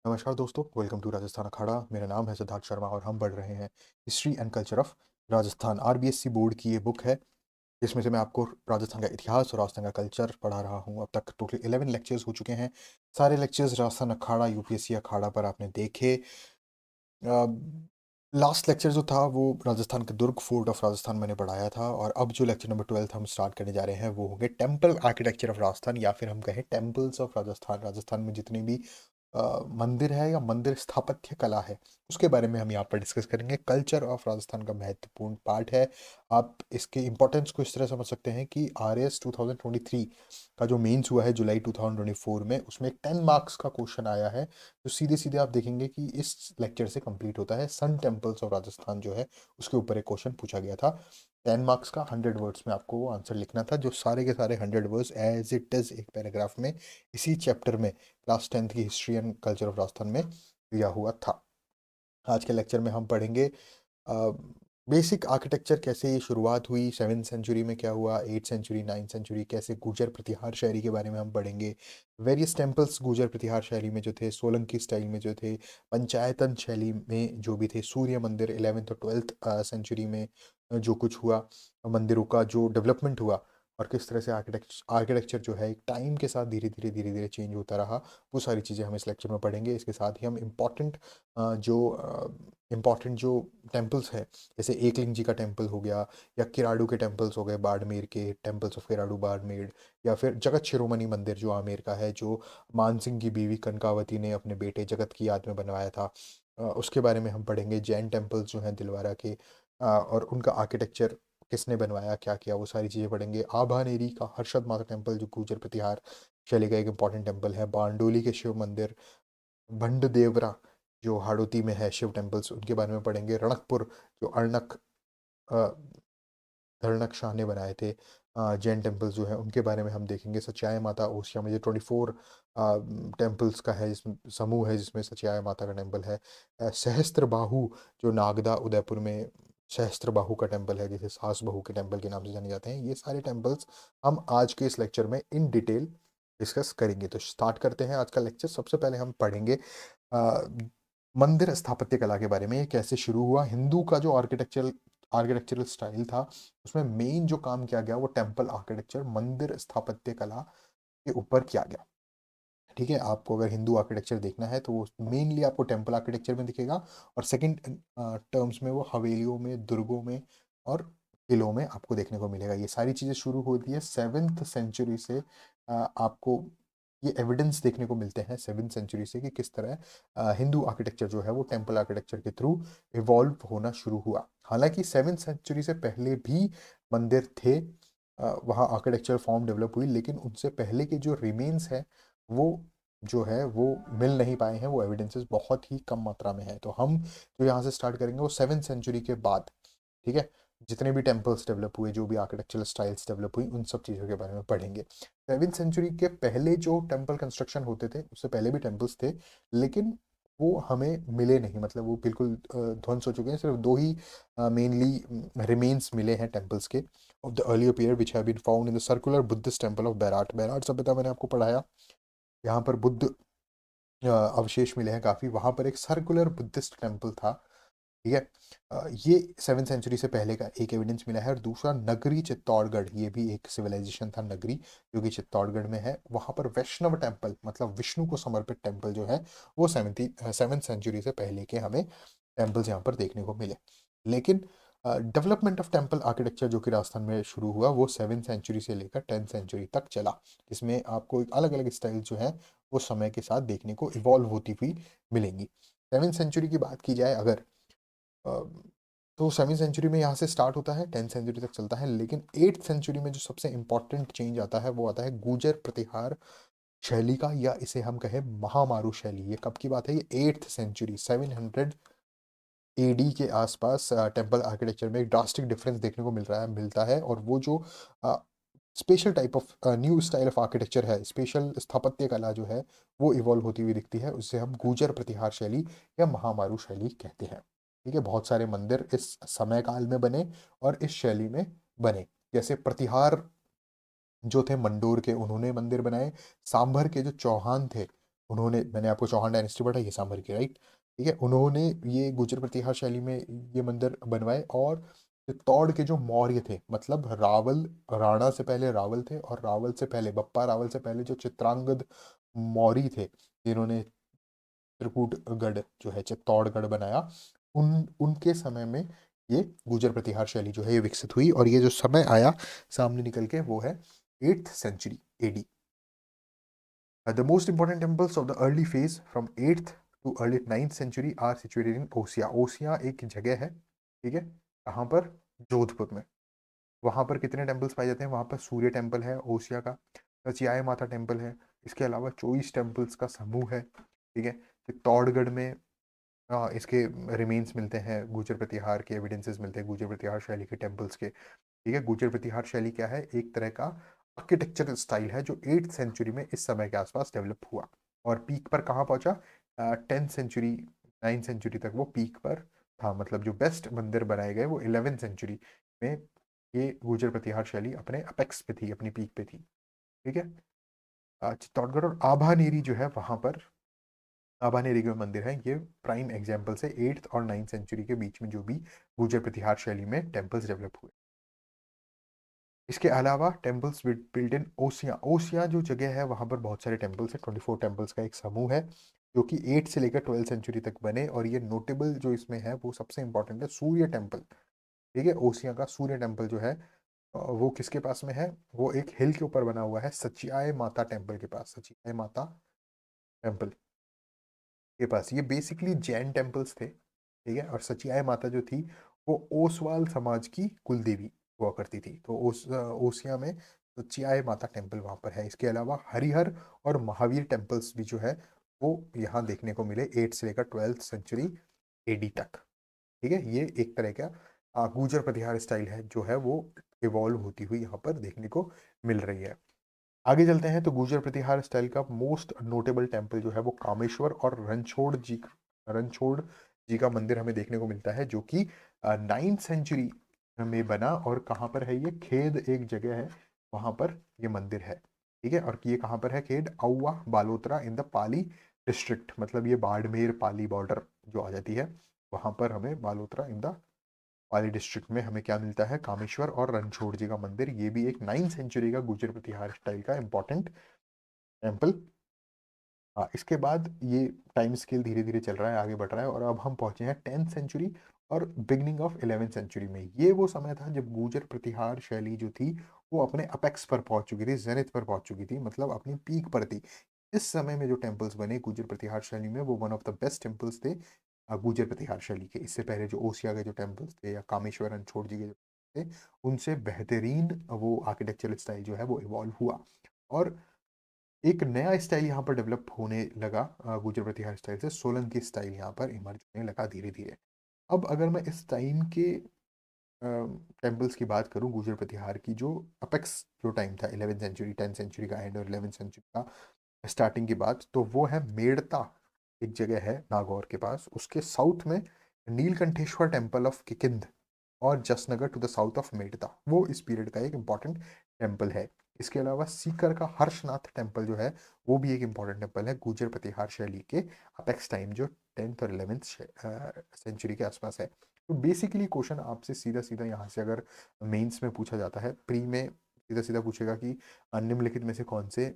नमस्कार दोस्तों, welcome to Rajasthan अखाड़ा। मेरा नाम है सिद्धार्थ शर्मा और हम पढ़ रहे हैं history and culture of Rajasthan. RBSC board की ये बुक है जिसमें से मैं आपको राजस्थान का इतिहास और राजस्थान का कल्चर पढ़ा रहा हूँ। अब तक टोटल 11 लेक्चर्स हो चुके हैं। सारे लेक्चर्स राजस्थान अखाड़ा यूपीएससी अखाड़ा पर आपने देखे। लास्ट लेक्चर जो था वो राजस्थान के दुर्ग फोर्ट ऑफ राजस्थान मैंने पढ़ाया था, और अब जो लेक्चर नंबर 12 हम स्टार्ट करने जा रहे हैं वो होंगे टेम्पल आर्किटेक्चर ऑफ राजस्थान, या फिर हम कहें टेम्पल्स ऑफ राजस्थान। राजस्थान में जितनी भी मंदिर है या मंदिर स्थापत्य कला है उसके बारे में हम यहाँ पर डिस्कस करेंगे। कल्चर ऑफ राजस्थान का महत्वपूर्ण पार्ट है। आप इसके इंपॉर्टेंस को इस तरह समझ सकते हैं कि आर एस 2023 का जो मेंस हुआ है जुलाई 2024 में, उसमें एक 10 मार्क्स का क्वेश्चन आया है जो सीधे सीधे आप देखेंगे कि इस लेक्चर से कंप्लीट होता है। सन टेम्पल्स ऑफ राजस्थान जो है उसके ऊपर एक क्वेश्चन पूछा गया था 10 मार्क्स का। 100 वर्ड्स में आपको वो आंसर लिखना था, जो सारे के सारे 100 वर्ड्स एज इट इज एक पैराग्राफ में इसी चैप्टर में क्लास 10th की history and culture of Rajasthan में दिया हुआ था। आज के लेक्चर में हम पढ़ेंगे बेसिक आर्किटेक्चर, कैसे ये शुरुआत हुई, 7th सेंचुरी में क्या हुआ, 8th सेंचुरी 9th सेंचुरी, कैसे गुर्जर प्रतिहार शैली के बारे में हम पढ़ेंगे। वेरियस टेम्पल्स गुर्जर प्रतिहार शैली में जो थे, सोलंकी स्टाइल में जो थे, पंचायतन शैली में जो भी थे, सूर्य मंदिर 11th और 12th सेंचुरी में जो कुछ हुआ, मंदिरों का जो डेवलपमेंट हुआ, और किस तरह से आर्किटेक्चर जो है एक टाइम के साथ धीरे धीरे चेंज होता रहा, वो सारी चीज़ें हम इस लेक्चर में पढ़ेंगे। इसके साथ ही हम इम्पॉर्टेंट जो टेम्पल्स है, जैसे एकलिंग जी का टेम्पल हो गया, या किराडू के टेम्पल्स हो गए, बाड़मेर के टेम्पल्स ऑफ किराडू बाड़मेर, या फिर जगत शिरोमणि मंदिर जो आमेर का है, जो मानसिंह की बीवी कनकावती ने अपने बेटे जगत की याद में बनवाया था, उसके बारे में हम पढ़ेंगे। जैन टेम्पल्स जो हैं दिलवारा के, और उनका आर्किटेक्चर किसने बनवाया, क्या किया, वो सारी चीज़ें पढ़ेंगे। आभानेरी का हर्षद माता टेम्पल जो गुर्जर प्रतिहार शैली का एक इंपॉर्टेंट टेम्पल है, बारडोली के शिव मंदिर, भंडदेवरा जो हाड़ौती में है शिव टेम्पल्स, उनके बारे में पढ़ेंगे। रणकपुर जो अ, धरणक शाह ने बनाए थे जैन टेम्पल्स जो है, उनके बारे में हम देखेंगे। सच्याय माता ओसिया में जो 24 टेम्पल्स का है, जिसमें समूह है, जिसमें सच्याय माता का टेम्पल है। सहस्त्र बाहु जो नागदा उदयपुर में सहस्त्र बाहु का टेम्पल है, जिसे सास बहू के टेम्पल के नाम से जाने जाते हैं। ये सारे टेम्पल्स हम आज के इस लेक्चर में इन डिटेल डिस्कस करेंगे। तो स्टार्ट करते हैं आज का लेक्चर। सबसे पहले हम पढ़ेंगे अ, मंदिर स्थापत्य कला के बारे में। ये कैसे शुरू हुआ, हिंदू का जो आर्किटेक्चरल स्टाइल था उसमें मेन जो काम किया गया वो टेम्पल आर्किटेक्चर, मंदिर स्थापत्य कला के ऊपर किया गया। ठीक है, आपको अगर हिंदू आर्किटेक्चर देखना है तो वो मेनली आपको टेम्पल आर्किटेक्चर में दिखेगा, और सेकंड टर्म्स में वो हवेलियों में, दुर्गों में और किलों में आपको देखने को मिलेगा। ये सारी चीज़ें शुरू होती है 7th सेंचुरी से। आपको ये एविडेंस देखने को मिलते हैं 7th सेंचुरी से कि किस तरह हिंदू आर्किटेक्चर जो है वो टेम्पल आर्किटेक्चर के थ्रू इवॉल्व होना शुरू हुआ। हालांकि 7th सेंचुरी से पहले भी मंदिर थे, वहाँ आर्किटेक्चर फॉर्म डेवलप हुई, लेकिन उनसे पहले के जो रिमेन्स है वो जो है वो मिल नहीं पाए हैं। वो एविडेंसेस बहुत ही कम मात्रा में है। तो हम जो यहाँ से स्टार्ट करेंगे वो 7th सेंचुरी के बाद। ठीक है, जितने भी टेम्पल्स डेवलप हुए, जो भी आर्किटेक्चरल स्टाइल्स डेवलप हुई, उन सब चीज़ों के बारे में पढ़ेंगे। 7th सेंचुरी के पहले जो टेम्पल कंस्ट्रक्शन होते थे, उससे पहले भी टेम्पल्स थे, लेकिन वो हमें मिले नहीं, मतलब वो बिल्कुल ध्वंस हो चुके हैं। सिर्फ दो ही मेनली रिमेन्स मिले हैं टेम्पल्स के of the earlier period, which have been found in the circular Buddhist temple of Bairat. Bairat सभ्यता मैंने आपको पढ़ाया, यहाँ पर बुद्ध अवशेष मिले हैं काफ़ी। वहाँ पर एक सर्कुलर बुद्धिस्ट टेम्पल था। ठीक है, ये 7th सेंचुरी से पहले का एक एविडेंस मिला है। और दूसरा नगरी चित्तौड़गढ़, ये भी एक सिविलाइजेशन था नगरी, जो कि चित्तौड़गढ़ में है। वहाँ पर वैष्णव टेम्पल, मतलब विष्णु को समर्पित टेम्पल जो है वो 7th सेंचुरी से पहले के हमें टेम्पल्स यहाँ पर देखने को मिले। लेकिन डेवलपमेंट ऑफ टेम्पल आर्किटेक्चर जो कि राजस्थान में शुरू हुआ वो 7th सेंचुरी से लेकर 10th सेंचुरी तक चला, जिसमें आपको एक अलग अलग स्टाइल जो है वो समय के साथ देखने को इवॉल्व होती हुई मिलेंगी। 7th सेंचुरी की बात की जाए अगर, अ, तो 7th सेंचुरी में यहाँ से स्टार्ट होता है, 10th सेंचुरी तक चलता है। लेकिन 8th सेंचुरी में जो सबसे इंपॉर्टेंट चेंज आता है वो आता है गुर्जर प्रतिहार शैली का, या इसे हम कहें महामारू शैली। ये कब की बात है, ये 8th सेंचुरी 700 एडी के आसपास टेम्पल आर्किटेक्चर में एक ड्रास्टिक डिफरेंस देखने को मिलता है। और वो जो special type of new style of architecture है, स्पेशल स्थापत्य कला जो है वो इवॉल्व होती हुई दिखती है, उससे हम गुर्जर प्रतिहार शैली या महामारू शैली कहते हैं। ठीक है, बहुत सारे मंदिर इस समय काल में बने और इस शैली में बने। जैसे प्रतिहार जो थे मंडोर के, उन्होंने मंदिर बनाए। सांभर के जो चौहान थे उन्होंने, मैंने आपको चौहान डायनेस्टी पढ़ा, ये सांभर की, राइट, ठीक है, उन्होंने ये गुर्जर प्रतिहार शैली में ये मंदिर बनवाए। और चित्तौड़ के जो मौर्य थे, मतलब रावल, राणा से पहले रावल थे, और रावल से पहले, बप्पा रावल से पहले जो चित्रांगद मौर्य थे, जिन्होंने त्रिकूटगढ़ जो है चित्तौड़गढ़ बनाया, उनके समय में ये गुर्जर प्रतिहार शैली जो है ये विकसित हुई। और ये जो समय आया सामने निकल के, वो है 8th century AD। The most important temples of the early phase from 8th to early 9th century are situated in Osian. Osian एक जगह है, ठीक है, कहाँ पर, जोधपुर में। वहाँ पर कितने टेम्पल्स पाए जाते हैं, वहाँ पर सूर्य टेम्पल है ओसिया का, सचियाय माता टेम्पल है, इसके अलावा 24 टेम्पल्स का समूह है, ठीक है। चित्तौड़गढ़ में इसके रिमेन्स मिलते हैं, गुर्जर प्रतिहार के एविडेंसेस मिलते हैं गुर्जर प्रतिहार शैली के टेम्पल्स के, ठीक है। गुर्जर प्रतिहार शैली क्या है, एक तरह का आर्किटेक्चर स्टाइल है जो 8th सेंचुरी में इस समय के आसपास डेवलप हुआ, और पीक पर कहाँ पहुंचा, 10th सेंचुरी, 9th सेंचुरी तक वो पीक पर था। मतलब जो बेस्ट मंदिर बनाए गए वो 11th सेंचुरी में ये गुर्जर प्रतिहार शैली अपने अपेक्स पे थी, अपनी पीक पे थी, ठीक है। चित्तौड़गढ़ और आभानेरी जो है, वहां पर आभानेरी के मंदिर है, ये प्राइम एग्जाम्पल्स है 8th और 9th सेंचुरी के बीच में जो भी गुर्जर प्रतिहार शैली में टेम्पल्स डेवलप हुए। इसके अलावा टेम्पल्स बिल्ट इन ओसिया। ओसिया जो जगह है, वहाँ पर बहुत सारे टेम्पल्स हैं, 24 टेम्पल्स का एक समूह है, जो कि 8 से लेकर 12 सेंचुरी तक बने। और ये नोटेबल जो इसमें है, वो सबसे इंपॉर्टेंट है सूर्य टेम्पल, ठीक है। ओसिया का सूर्य टेम्पल जो है, वो किसके पास में है, वो एक हिल के ऊपर बना हुआ है, सचियाय माता टेम्पल के पास, सचियाय माता टेम्पल के पास। ये बेसिकली जैन टेम्पल्स थे, ठीक है। और सचियाय माता जो थी, वो ओसवाल समाज की कुल देवी हुआ करती थी। तो ओसिया में सचियाय माता टेम्पल वहाँ पर है। इसके अलावा हरिहर और महावीर टेम्पल्स भी जो है, वो यहाँ देखने को मिले 8 से लेकर 12th सेंचुरी AD तक, ठीक है। ये एक तरह का गुर्जर प्रतिहार स्टाइल है, जो है वो इवॉल्व होती हुई यहाँ पर देखने को मिल रही है। आगे चलते हैं तो गुर्जर प्रतिहार स्टाइल का मोस्ट नोटेबल टेम्पल जो है वो कामेश्वर और रणछोड़ जी का मंदिर हमें देखने को मिलता है, जो कि 9th सेंचुरी में बना। और कहाँ पर है ये, खेद एक जगह है, वहां पर ये मंदिर है, ठीक है। और ये कहाँ पर है, खेद औवा Balotra in the Pali district, मतलब ये बाड़मेर पाली बॉर्डर जो आ जाती है, वहां पर हमें Balotra in the Pali district में हमें क्या मिलता है, कामेश्वर और रणछोड़ जी का मंदिर। ये भी एक 9th सेंचुरी का गुर्जर प्रतिहार स्टाइल का इंपॉर्टेंट टेम्पल। हाँ, इसके बाद ये टाइम स्केल धीरे धीरे चल रहा है, आगे बढ़ रहा है, और अब हम पहुंचे हैं 10th सेंचुरी और बिगनिंग ऑफ 11th सेंचुरी में। ये वो समय था जब गुर्जर प्रतिहार शैली जो थी, वो अपने अपेक्स पर पहुंच चुकी थी, जेनिथ पर पहुंच चुकी थी, मतलब अपनी पीक पर थी। इस समय में जो टेम्पल्स बने गुर्जर प्रतिहार शैली में, वो one of the best temples थे गुर्जर प्रतिहार शैली के। इससे पहले जो ओसिया के जो टेम्पल्स थे, या कामेश्वर रणछोड़ जी के जो थे, उनसे बेहतरीन वो आर्किटेक्चरल स्टाइल जो है वो इवॉल्व हुआ। और एक नया स्टाइल यहाँ पर डेवलप होने लगा गुर्जर प्रतिहार स्टाइल से, सोलंकी स्टाइल यहाँ पर इमर्ज होने लगा धीरे धीरे। अब अगर मैं इस टाइम के टेम्पल्स की बात करूँ गुर्जर प्रतिहार की, जो अपेक्स जो टाइम था 11th सेंचुरी, 10th सेंचुरी का एंड और 11th सेंचुरी का स्टार्टिंग की बात, तो वो है मेड़ता, एक जगह है नागौर के पास, उसके साउथ में नीलकंठेश्वर टेम्पल ऑफ किकिंद, और Jasnagar to the south of Merta, वो इस पीरियड का एक इम्पॉर्टेंट टेम्पल है। इसके अलावा सीकर का हर्षनाथ टेम्पल जो है, वो भी एक इम्पॉर्टेंट टेम्पल है गुर्जर प्रतिहार शैली के अपेक्स टाइम, जो 10th और 11th सेंचुरी के आसपास है। तो बेसिकली क्वेश्चन आपसे सीधा सीधा यहाँ से अगर मेंस में पूछा जाता है, प्री में सीधा सीधा पूछेगा कि निम्नलिखित में से कौन से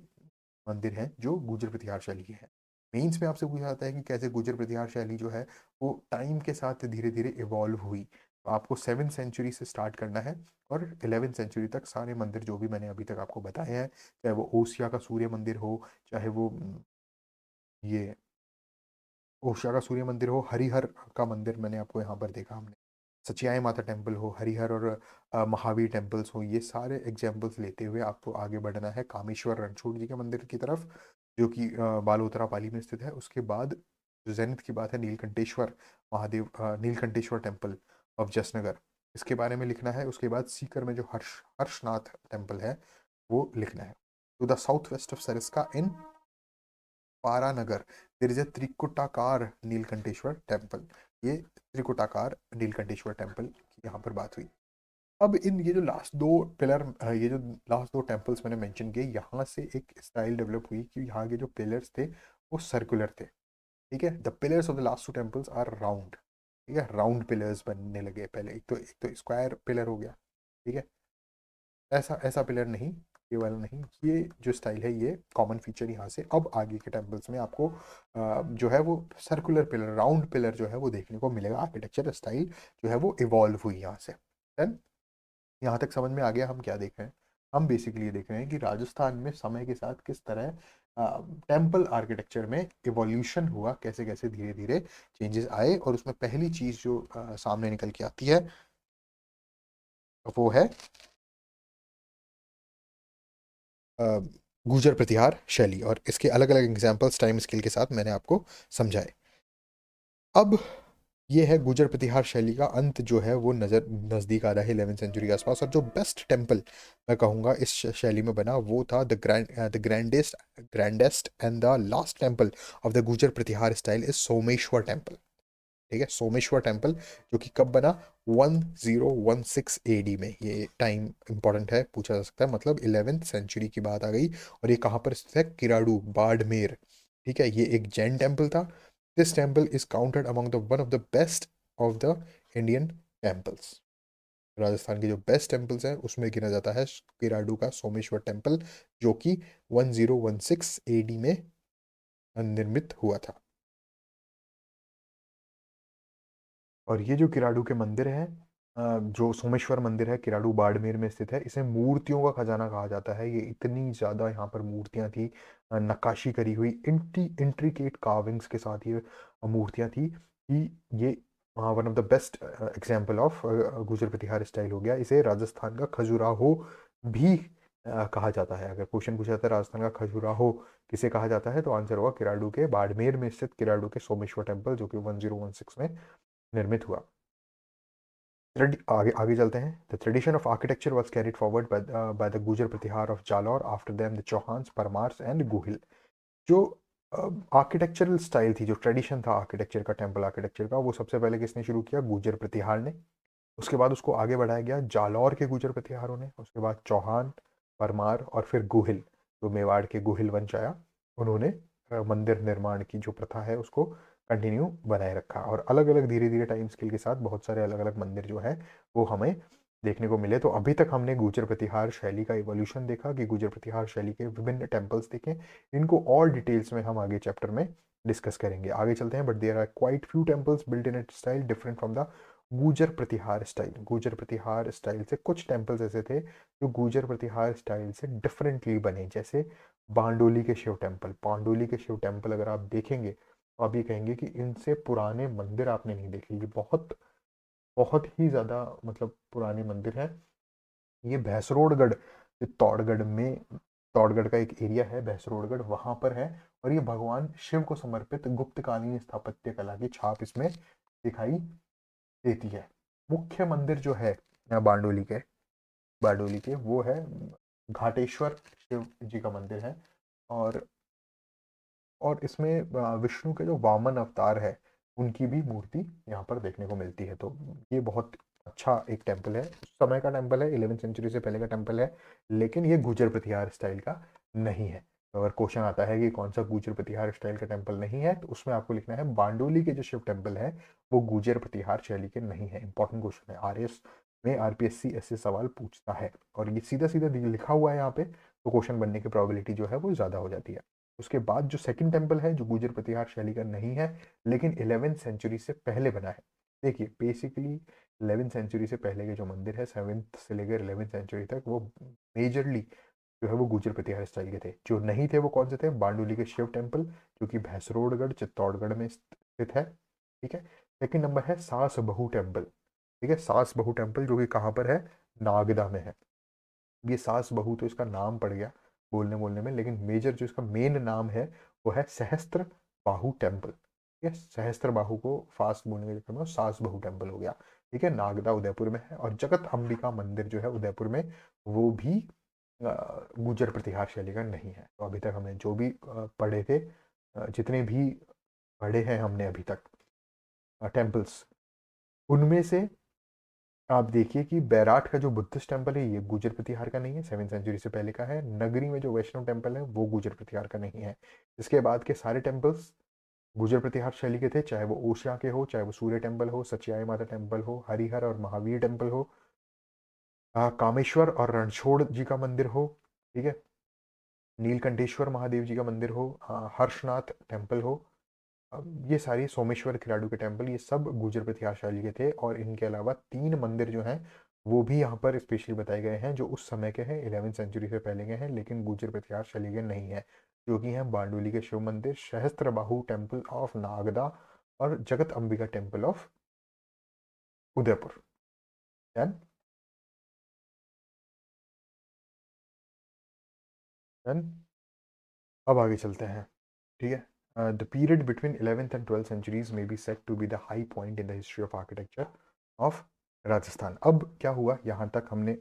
मंदिर हैं जो गुर्जर प्रतिहार शैली के हैं। मेंस में आपसे पूछा जाता है कि कैसे गुर्जर प्रतिहार शैली जो है वो टाइम के साथ धीरे धीरे इवॉल्व हुई। तो आपको 7th सेंचुरी से स्टार्ट करना है, और 11th सेंचुरी तक सारे मंदिर जो भी मैंने अभी तक आपको बताए हैं, चाहे वो ओसिया का सूर्य मंदिर हो, चाहे वो ये ओसिया का सूर्य मंदिर हो, हरिहर का मंदिर मैंने आपको यहाँ पर देखा हमने, सचियाय माता टेम्पल हो, हरिहर और महावीर टेम्पल्स हो, ये सारे एग्जाम्पल्स लेते हुए आपको आगे बढ़ना है कामेश्वर रणछोड़ जी के मंदिर की तरफ, जो कि बालोतरा पाली में स्थित है। उसके बाद जो जेनिथ की बात है, नीलकंठेश्वर महादेव, नीलकंठेश्वर टेम्पल ऑफ जसनगर, इसके बारे में लिखना है। उसके बाद सीकर में जो हर्षनाथ टेम्पल है, वो लिखना है। To the south west of Sariska in Paranagar there is a Trikutakar Nilkantheshwar temple. ये त्रिकुटाकार नीलकंठेश्वर टेम्पल की यहाँ पर बात हुई। अब इन ये जो लास्ट दो पिलर, ये जो लास्ट दो टेम्पल्स मैंने मेंशन किए, यहाँ से एक स्टाइल डेवलप हुई कि यहाँ के जो पिलर्स थे वो सर्कुलर थे, ठीक है। The pillars of the last two temples are round, ठीक है, राउंड पिलर्स बनने लगे पहले। एक तो स्क्वायर पिलर हो गया, ठीक है, ऐसा ऐसा पिलर नहीं, ये वाला नहीं। ये जो स्टाइल है ये कॉमन फीचर यहाँ से अब आगे के टेम्पल्स में आपको जो है वो सर्कुलर पिलर, राउंड पिलर जो है वो देखने को मिलेगा। आर्किटेक्चर स्टाइल जो है वो इवॉल्व हुई यहाँ से। देन यहाँ तक समझ में आ गया हम क्या देख रहे हैं। हम बेसिकली ये देख रहे हैं कि राजस्थान में समय के साथ किस तरह टेम्पल आर्किटेक्चर में इवोल्यूशन हुआ, कैसे कैसे धीरे धीरे चेंजेस आए। और उसमें पहली चीज जो सामने निकल के आती है वो है गुर्जर प्रतिहार शैली, और इसके अलग अलग एग्जाम्पल्स टाइम स्केल के साथ मैंने आपको समझाए। अब ये है गुर्जर प्रतिहार शैली का अंत जो है वो नज़दीक आ रहा है 11वीं सेंचुरी के आसपास। और जो बेस्ट टेम्पल मैं कहूँगा इस शैली में बना वो था the grandest and the last temple of the Gurjar Pratihara style is Someshwar temple, ठीक है। सोमेश्वर टेम्पल जो कि कब बना, 1016 एडी में। ये टाइम इंपॉर्टेंट है, पूछा जा सकता है, मतलब 11वीं सेंचुरी की बात आ गई। और ये कहाँ पर स्थित है, किराडू, बाड़मेर, ठीक है। ये एक जैन टेम्पल था। This temple is counted among the one of the best of the Indian temples. Rajasthan के जो बेस्ट टेम्पल्स हैं उसमें गिना जाता है किराडू का सोमेश्वर टेम्पल, जो कि 1016 एडी में निर्मित हुआ था। और ये जो किराडू के मंदिर है, जो सोमेश्वर मंदिर है किराडू बाड़मेर में स्थित है, इसे मूर्तियों का खजाना कहा जाता है। ये इतनी ज़्यादा यहाँ पर मूर्तियाँ थी, नक्काशी करी हुई इंट्रिकेट कार्विंग्स के साथ ये मूर्तियाँ थी कि ये one of the best example of Gurjara Pratihara style हो गया। इसे राजस्थान का खजुराहो भी कहा जाता है। अगर क्वेश्चन पूछा जाता है राजस्थान का खजुराहो किसे कहा जाता है, तो आंसर होगा किराडू के बाड़मेर में स्थित किराडू के सोमेश्वर टेम्पल, जो कि 1016 में निर्मित हुआ। आगे आगे चलते हैं। The tradition of architecture was carried forward by the Gurjar Pratihar of Jalore, after them the Chauhans, Parmars and Guhil. जो आर्किटेक्चरल स्टाइल थी, जो ट्रेडिशन था आर्किटेक्चर का, टेम्पल आर्किटेक्चर का, वो सबसे पहले किसने शुरू किया, गुर्जर प्रतिहार ने। उसके बाद उसको आगे बढ़ाया गया जालौर के गुर्जर प्रतिहारों ने, उसके बाद चौहान, परमार और फिर गुहिल, जो मेवाड़ के गुहिल वंश आया, उन्होंने मंदिर निर्माण की जो प्रथा है उसको कंटिन्यू बनाए रखा। और अलग अलग धीरे धीरे टाइम स्केल के साथ बहुत सारे अलग अलग मंदिर जो है वो हमें देखने को मिले। तो अभी तक हमने गुर्जर प्रतिहार शैली का इवोल्यूशन देखा, कि गुर्जर प्रतिहार शैली के विभिन्न टेम्पल्स देखे। इनको और डिटेल्स में हम आगे चैप्टर में डिस्कस करेंगे। आगे चलते हैं। But there are quite few temples built in it style different from the Gurjar Pratihara style. Gurjara Pratihara style से कुछ टेम्पल्स ऐसे थे जो गुर्जर प्रतिहार स्टाइल से डिफरेंटली बने, जैसे बांडोली के शिव टेम्पल। बांडोली के शिव टेम्पल अगर आप देखेंगे तो आप ये कहेंगे कि इनसे पुराने मंदिर आपने नहीं देखे। ये बहुत बहुत ही ज़्यादा मतलब पुराने मंदिर हैं। ये भैंसरोडगढ़, चित्तौड़गढ़ में, चित्तौड़गढ़ का एक एरिया है भैंसरोडगढ़, वहाँ पर है। और ये भगवान शिव को समर्पित गुप्तकालीन स्थापत्य कला की छाप इसमें दिखाई देती है। मुख्य मंदिर जो है बारडोली के वो है घाटेश्वर शिव जी का मंदिर है। और इसमें विष्णु के जो वामन अवतार है उनकी भी मूर्ति यहाँ पर देखने को मिलती है। तो ये बहुत अच्छा एक टेम्पल है, उस समय का टेम्पल है, 11वीं सेंचुरी से पहले का टेम्पल है, लेकिन ये गुर्जर प्रतिहार स्टाइल का नहीं है। तो अगर क्वेश्चन आता है कि कौन सा गुर्जर प्रतिहार स्टाइल का टेम्पल नहीं है, तो उसमें आपको लिखना है बांडोली के जो शिव टेम्पल है वो गुर्जर प्रतिहार शैली के नहीं है। इंपॉर्टेंट क्वेश्चन है, आरएस में आरपीएससी ऐसे सवाल पूछता है और ये सीधा सीधा लिखा हुआ है यहाँ पे, तो क्वेश्चन बनने की प्रोबेबिलिटी जो है वो ज़्यादा हो जाती है। उसके बाद जो सेकंड टेम्पल है जो गुर्जर प्रतिहार शैली का नहीं है लेकिन 11वीं सेंचुरी से पहले बना है। देखिए बेसिकली 11वीं सेंचुरी से पहले के जो मंदिर है 7th से लेकर 11वीं सेंचुरी तक वो मेजरली जो है वो गुर्जर प्रतिहार स्टाइल के थे। जो नहीं थे वो कौन से थे, बांडोली के शिव टेम्पल जो कि भैंसरोडगढ़ चित्तौड़गढ़ में स्थित है, ठीक है। सेकंड नंबर है सास बहू टेम्पल, ठीक है। सास बहू टेम्पल जो कि कहाँ पर है, नागदा में है। ये सास बहू तो इसका नाम पड़ गया बोलने बोलने में, लेकिन मेजर जो इसका मेन नाम है वो है सहस्त्र बाहु टेम्पल, ठीक है। सहस्त्र बाहु को फास्ट बोलने के चक्कर में सास बहू टेम्पल हो गया, ठीक है। नागदा उदयपुर में है। और जगत अंबिका मंदिर जो है उदयपुर में, वो भी गुर्जर प्रतिहार शैली का नहीं है। तो अभी तक हमने जो भी पढ़े थे, जितने भी पढ़े हैं हमने अभी तक टेम्पल्स, उनमें से आप देखिए कि बैराट का जो बुद्धिस्ट टेम्पल है ये गुर्जर प्रतिहार का नहीं है, 7वीं सेंचुरी से पहले का है। नगरी में जो वैष्णव टेम्पल है वो गुर्जर प्रतिहार का नहीं है। इसके बाद के सारे टेम्पल्स गुर्जर प्रतिहार शैली के थे, चाहे वो ओशिया के हो, चाहे वो सूर्य टेम्पल हो, सचियाई माता टेम्पल हो, हरिहर और महावीर टेम्पल हो, कामेश्वर और रणछोड़ जी का मंदिर हो, ठीक है, नीलकंठेश्वर महादेव जी का मंदिर हो, हर्षनाथ टेम्पल हो, ये सारी सोमेश्वर खिलाड़ू के टेम्पल, ये सब गुर्जर प्रतिहार शैली के थे। और इनके अलावा 3 मंदिर जो हैं वो भी यहाँ पर स्पेशली बताए गए हैं, जो उस समय के हैं, 11वीं सेंचुरी से पहले के हैं, लेकिन गुर्जर प्रतिहार शैली के नहीं है, जो कि हैं बारडोली के शिव मंदिर, सहस्त्रबाहु टेम्पल ऑफ नागदा और जगत Ambika temple of Udaipur. Done. Done. अब आगे चलते हैं, ठीक है। The period between 11th and 12th centuries may be said to be the high point in the history of architecture of Rajasthan. अब क्या हुआ, यहाँ तक हमने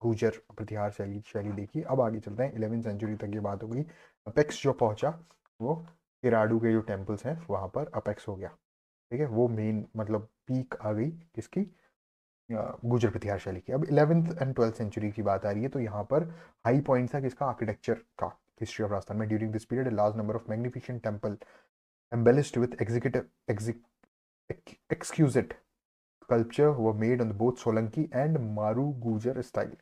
गुर्जर प्रतिहार शैली शैली देखी। अब आगे चलते हैं, 11वीं सेंचुरी तक ये बात हो गई। अपेक्स जो पहुंचा वो किराडू के जो टेम्पल्स हैं वहाँ पर अपेक्स हो गया, ठीक है, वो मेन मतलब पीक आ गई किसकी, गुर्जर प्रतिहार शैली की। अब 11th एंड 12th सेंचुरी की बात आ रही है, तो यहाँ पर हाई पॉइंट था किसका, आर्किटेक्चर का, हिस्ट्री ऑफ राजस्थान में। During this period large number of magnificent temple embellished with exquisite sculpture were made on both Solanki and Maru Gujar style,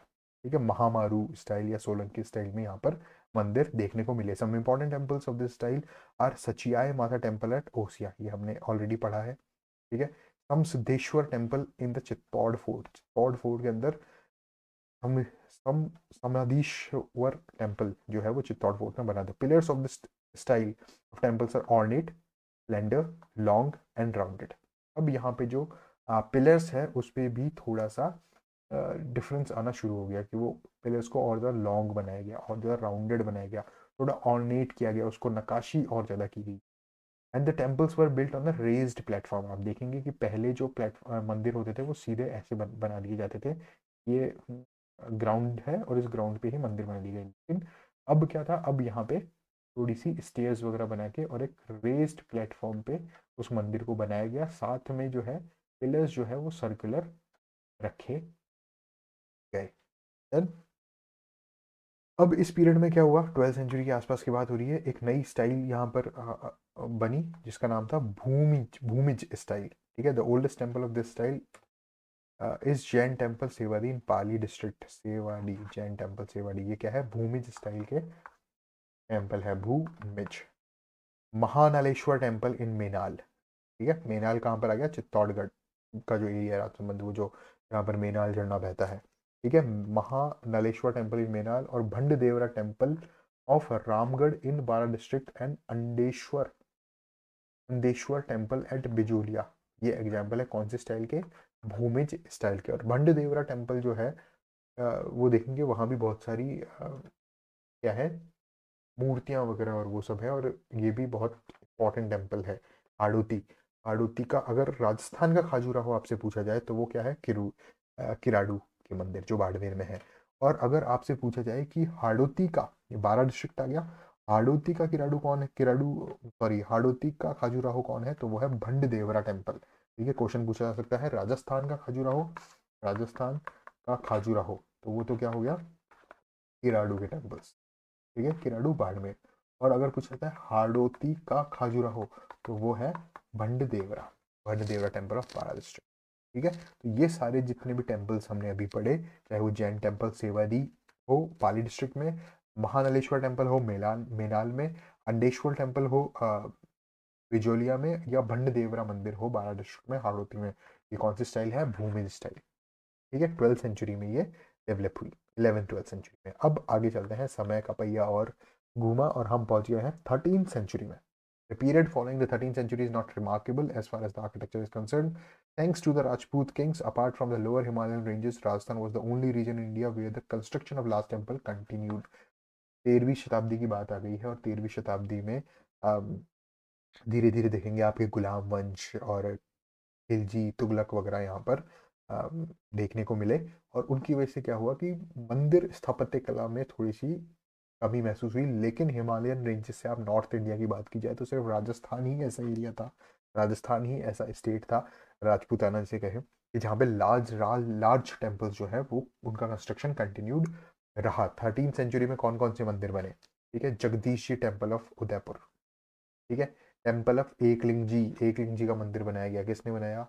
ठीक है, महामारू स्टाइल या सोलंकी स्टाइल में यहाँ पर मंदिर देखने को मिले। Some important temples of this style are Sachiya Mata temple eight Osian, ये हमने ऑलरेडी पढ़ा है, ठीक है। Some Siddheshwar temple in the Chittor fort, Chittor fort के अंदर हम सम समाधीश्वर टेम्पल जो है वो चित्तौड़ फोर्ट में बना था। Pillars of this style of temples are ornate, slender, long and rounded. अब यहाँ पे जो पिलर्स है उस पर भी थोड़ा सा डिफरेंस आना शुरू हो गया, कि वो पिलर्स को और ज़्यादा लॉन्ग बनाया गया और ज़्यादा राउंडेड बनाया गया, थोड़ा ऑर्नेट किया गया, उसको नकाशी और ज़्यादा की गई। And the temples were built on the raised platform. आप देखेंगे कि पहले जो मंदिर होते थे वो सीधे ऐसे बना दिए जाते थे, ये ग्राउंड है और इस ग्राउंड पे ही मंदिर बना दिए गए। लेकिन अब क्या था, अब यहाँ पे थोड़ी सी स्टेयर्स वगैरह बना के और एक रेज्ड प्लेटफॉर्म पे उस मंदिर को बनाया गया, साथ में जो है पिलर्स जो है वो सर्कुलर रखे गए। Then, अब इस पीरियड में क्या हुआ, 12th सेंचुरी के आसपास की बात हो रही है, एक नई स्टाइल यहाँ पर बनी जिसका नाम था भूमिज, भूमिज स्टाइल, ठीक है। The oldest temple of this style is Jain temple Sewari in Pali district, Sewari, Jain temple Sewari, ये क्या है, भूमिज स्टाइल के टेम्पल है, भूमिज। महानालेश्वर टेम्पल इन मेनाल, ठीक है, मेनाल कहाँ पर आ गया, चित्तौड़गढ़ का जो एरिया है राजसमंद, वो जो यहाँ पर मेनाल झरना बहता है, ठीक है। महानालेश्वर टेम्पल इन मेनाल और Bhand Devra temple of Ramgarh in Bara district and Andeshwar, Andeshwar temple at Bijolia, ये एग्जाम्पल है कौन से स्टाइल के, भूमिज स्टाइल के। और भंड देवरा टेम्पल जो है वो देखेंगे वहाँ भी बहुत सारी क्या है, मूर्तियाँ वगैरह और वो सब है, और ये भी बहुत इंपॉर्टेंट टेम्पल है। हाड़ोती, हाड़ोती का अगर राजस्थान का खाजूराहो आपसे पूछा जाए तो वो क्या है, किराडू के मंदिर जो बाड़मेर में है। और अगर आपसे पूछा जाए कि हाड़ोती का, ये 12 डिस्ट्रिक्ट आ गया, हाड़ोती का किराडू कौन है, किराडू सॉरी हाड़ोती का खाजूराहो कौन है, तो वो है भंड देवरा टेम्पल, ठीक है। क्वेश्चन पूछा जा सकता है राजस्थान का खाजूराहो, राजस्थान का खाजूराहो, तो वो तो क्या हो गया, किराडू के टेम्पल्स, ठीक है, किराडू बाड़मेर। और अगर पूछा जाता है हाड़ोती का खाजूराहो, तो वो है भंड देवरा, भंड देवरा टेम्पल ऑफ पारा डिस्ट्रिक्ट, ठीक है। तो ये सारे जितने भी टेम्पल्स हमने अभी पढ़े, चाहे वो जैन टेम्पल सेवादी हो पाली डिस्ट्रिक्ट में, महानलेश्वर टेम्पल हो मेलान मेनाल में, अंडेश्वर टेम्पल हो बिजोलिया में, या भंड देवरा मंदिर हो बारा डिस्ट्रिक्ट में हाड़ोती में, ये कौन सी स्टाइल है, भूमि स्टाइल, ठीक है। 12th सेंचुरी में ये डेवलप हुई, 11th-12th सेंचुरी में। अब आगे चलते हैं, समय का पहिया और घूमा और हम पहुंच गए हैं 13th सेंचुरी में। The period following the 13th century is not remarkable as far as the architecture is concerned. Thanks to the Rajput kings, apart from the lower Himalayan ranges, Rajasthan was the only region in India where the construction of large temple continued. 13वीं शताब्दी की बात आ गई है, और 13वीं शताब्दी में धीरे धीरे देखेंगे आपके गुलाम वंश और खिलजी, तुगलक वगैरह यहाँ पर देखने को मिले, और उनकी वजह से क्या हुआ कि मंदिर स्थापत्य कला में थोड़ी सी कमी महसूस हुई। लेकिन हिमालयन रेंजेस से आप नॉर्थ इंडिया की बात की जाए तो सिर्फ राजस्थान ही ऐसा एरिया था, राजस्थान ही ऐसा स्टेट था, राजपूताना जिसे कहे, कि जहाँ पे लार्ज टेम्पल्स जो है वो उनका कंस्ट्रक्शन कंटिन्यूड रहा। 13th सेंचुरी में कौन कौन से मंदिर बने? ठीक है, जगदीश जी टेम्पल ऑफ उदयपुर, ठीक है, टेम्पल ऑफ एकलिंग जी का मंदिर बनाया गया, किसने बनाया?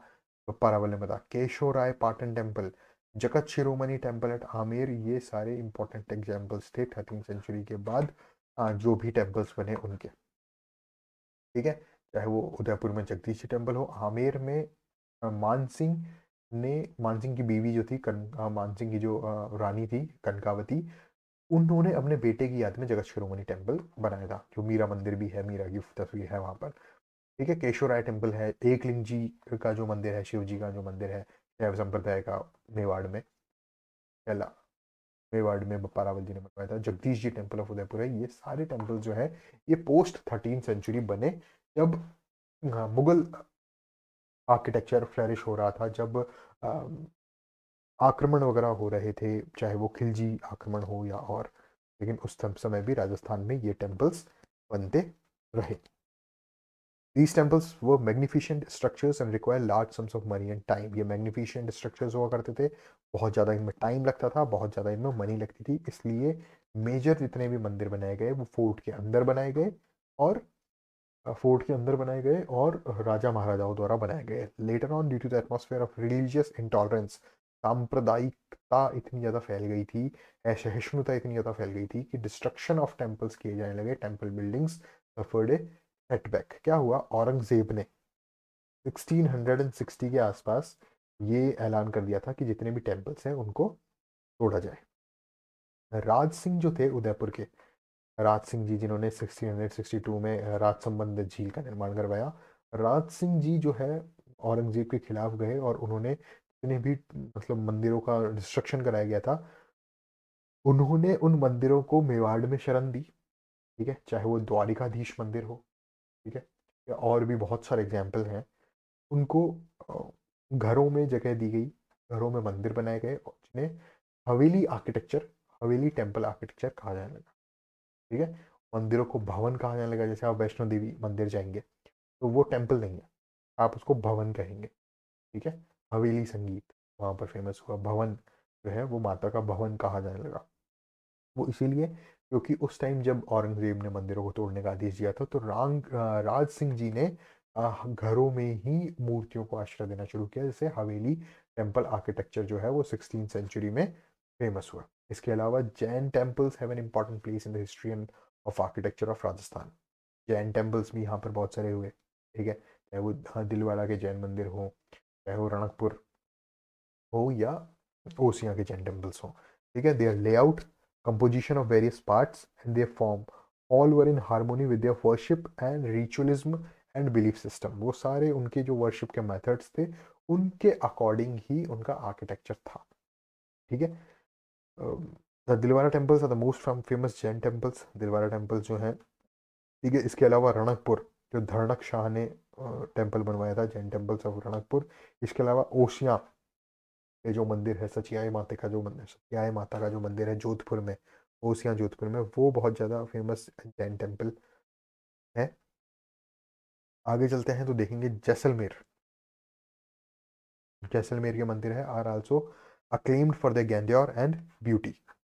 पप्पा रावल ने बताया। केशव राय पाटन टेम्पल, जगत शिरोमणि टेम्पल एट आमेर, ये सारे इंपॉर्टेंट एग्जाम्पल्स थे 13th सेंचुरी के बाद जो भी टेम्पल्स बने उनके। ठीक है, चाहे वो उदयपुर में जगदीश जी टेम्पल हो, आमेर में मानसिंह मानसिंह की बीवी जो थी मानसिंह की जो रानी थी कनकावती, उन्होंने अपने बेटे की याद में जगत शिरोमणि टेम्पल बनाया था, जो मीरा मंदिर भी है, मीरा की तस्वीर है वहां पर। ठीक है, केशव राय टेम्पल है, एकलिंग जी का जो मंदिर है, शिव जी का जो मंदिर है शैव संप्रदाय का, मेवाड़ में, पहला मेवाड़ में बप्पा रावल जी ने बनवाया था। जगदीश जी टेम्पल ऑफ उदयपुर है। ये सारे टेम्पल जो है ये पोस्ट 13th सेंचुरी बने, जब मुगल आर्किटेक्चर फ्लरिश हो रहा था, जब आक्रमण वगैरह हो रहे थे, चाहे वो खिलजी आक्रमण हो या और, लेकिन उस समय भी राजस्थान में ये टेम्पल्स बनते रहे। These temples were magnificent structures and require large sums of money and time. ये magnificent structures हुआ करते थे, बहुत ज़्यादा इनमें टाइम लगता था, बहुत ज़्यादा इनमें मनी लगती थी, इसलिए मेजर जितने भी मंदिर बनाए गए वो फोर्ट के अंदर बनाए गए, और राजा महाराजाओं द्वारा बनाए गए। Later on, due to the atmosphere of religious intolerance, सांप्रदायिकता इतनी ज़्यादा फैल गई थी, असहिष्णुता इतनी ज़्यादा फैल गई थी कि डिस्ट्रक्शन ऑफ टेम्पल्स किए जाने लगे, टेम्पल बिल्डिंग्स सफर्ड ए सेटबैक। क्या हुआ? औरंगजेब ने 1660 के आसपास ये ऐलान कर दिया था कि जितने भी टेम्पल्स हैं उनको तोड़ा जाए। राज सिंह जो थे उदयपुर के, राज सिंह जी जिन्होंने 1662 में राज संबंध झील का निर्माण करवाया, राज सिंह जी जो है औरंगजेब के खिलाफ गए और उन्होंने जितने भी मतलब मंदिरों का डिस्ट्रक्शन कराया गया था, उन्होंने उन मंदिरों को मेवाड़ में शरण दी। ठीक है, चाहे वो द्वारिकाधीश मंदिर हो, ठीक है, या और भी बहुत सारे एग्जाम्पल हैं, उनको घरों में जगह दी गई, घरों में मंदिर बनाए गए, और जिन्हें हवेली आर्किटेक्चर, हवेली टेम्पल आर्किटेक्चर कहा जाने लगा। ठीक है, मंदिरों को भवन कहा जाने लगा। जैसे आप वैष्णो देवी मंदिर जाएंगे तो वो टेम्पल नहीं है, आप उसको भवन कहेंगे। ठीक है, हवेली संगीत वहाँ पर फेमस हुआ, भवन जो है वो माता का भवन कहा जाने लगा। वो इसीलिए क्योंकि उस टाइम जब औरंगजेब ने मंदिरों को तोड़ने का आदेश दिया था, तो राज सिंह जी ने घरों में ही मूर्तियों को आश्रय देना शुरू किया, जैसे हवेली टेम्पल आर्किटेक्चर जो है वो 16th सेंचुरी में फेमस हुआ। इसके अलावा Jain temples have an important place in the history end of architecture of Rajasthan. Jain temples भी यहाँ पर बहुत सारे हुए। ठीक है, चाहे वो दिलवाड़ा के जैन मंदिर हो, चाहे वो रणकपुर हो, या ओसियां के जैन टेम्पल्स हो। ठीक है, their layout, composition of various parts and their form, all were in harmony with their worship and ritualism and belief system। वो सारे उनके जो वर्शिप के मेथड्स थे उनके अकॉर्डिंग ही उनका आर्किटेक्चर था। ठीक है, the Dilwara temples are the most famous Jain temples, Dilwara temples जो है। ठीक है, इसके अलावा रणकपुर, जो धरणक शाह ने टेम्पल बनवाया था, जैन टेम्पल्स ऑफ रणकपुर। इसके अलावा ओसियां ये जो मंदिर है, सचियाई माता का जो मंदिर है जोधपुर में, ओसियां जोधपुर में, वो बहुत ज़्यादा फेमस जैन टेम्पल है। आगे चलते हैं तो देखेंगे जैसलमेर। जैसलमेर के मंदिर है are also acclaimed for the grandeur and beauty.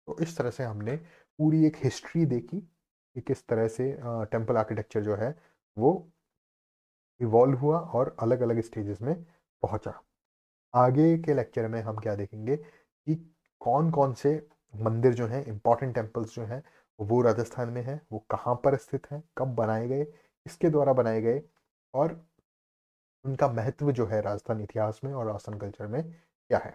तो इस तरह से हमने पूरी एक हिस्ट्री देखी कि किस तरह से टेम्पल आर्किटेक्चर जो है वो इवॉल्व हुआ और अलग अलग स्टेजेस में पहुंचा। आगे के लेक्चर में हम क्या देखेंगे कि कौन कौन से मंदिर जो हैं, इंपॉर्टेंट टेम्पल्स जो हैं वो राजस्थान में हैं, वो कहाँ पर स्थित हैं, कब बनाए गए, किसके द्वारा बनाए गए, और उनका महत्व जो है राजस्थान इतिहास में और राजस्थान कल्चर में क्या है।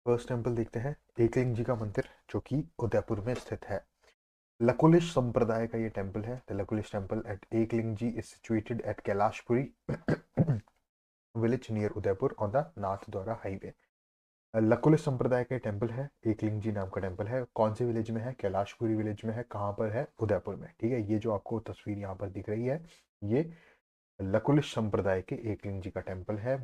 फर्स्ट टेम्पल देखते हैं, एकलिंग जी का मंदिर, जो कि उदयपुर में स्थित है। लकुलिश संप्रदाय का ये टेम्पल है। The Lakulish temple at Ekling ji is situated at Kailashpuri village near Udaipur on the Nathdwara highway. Lakulish संप्रदाय का टेम्पल है, एकलिंग जी नाम का टेम्पल है। कौन से विलेज में है? कैलाशपुरी विलेज में है। कहाँ पर है? उदयपुर में। ठीक है, ये जो आपको तस्वीर यहाँ पर दिख रही है, ये लकुलिश संप्रदाय के एकलिंग जी का टेम्पल है।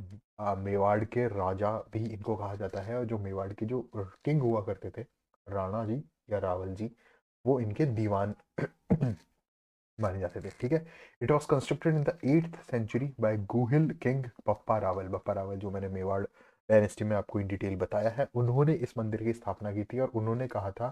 मेवाड़ के राजा भी इनको कहा जाता है, और जो मेवाड़ के जो किंग हुआ करते थे, राणा जी या रावल जी, वो इनके दीवान माने जाते थे, ठीक है। It was constructed in the 8th century by Guhila king Bappa Rawal. Bappa Rawal जो मैंने मेवाड़ डायनेस्टी में आपको इन डिटेल बताया है, उन्होंने इस मंदिर की स्थापना की थी और उन्होंने कहा था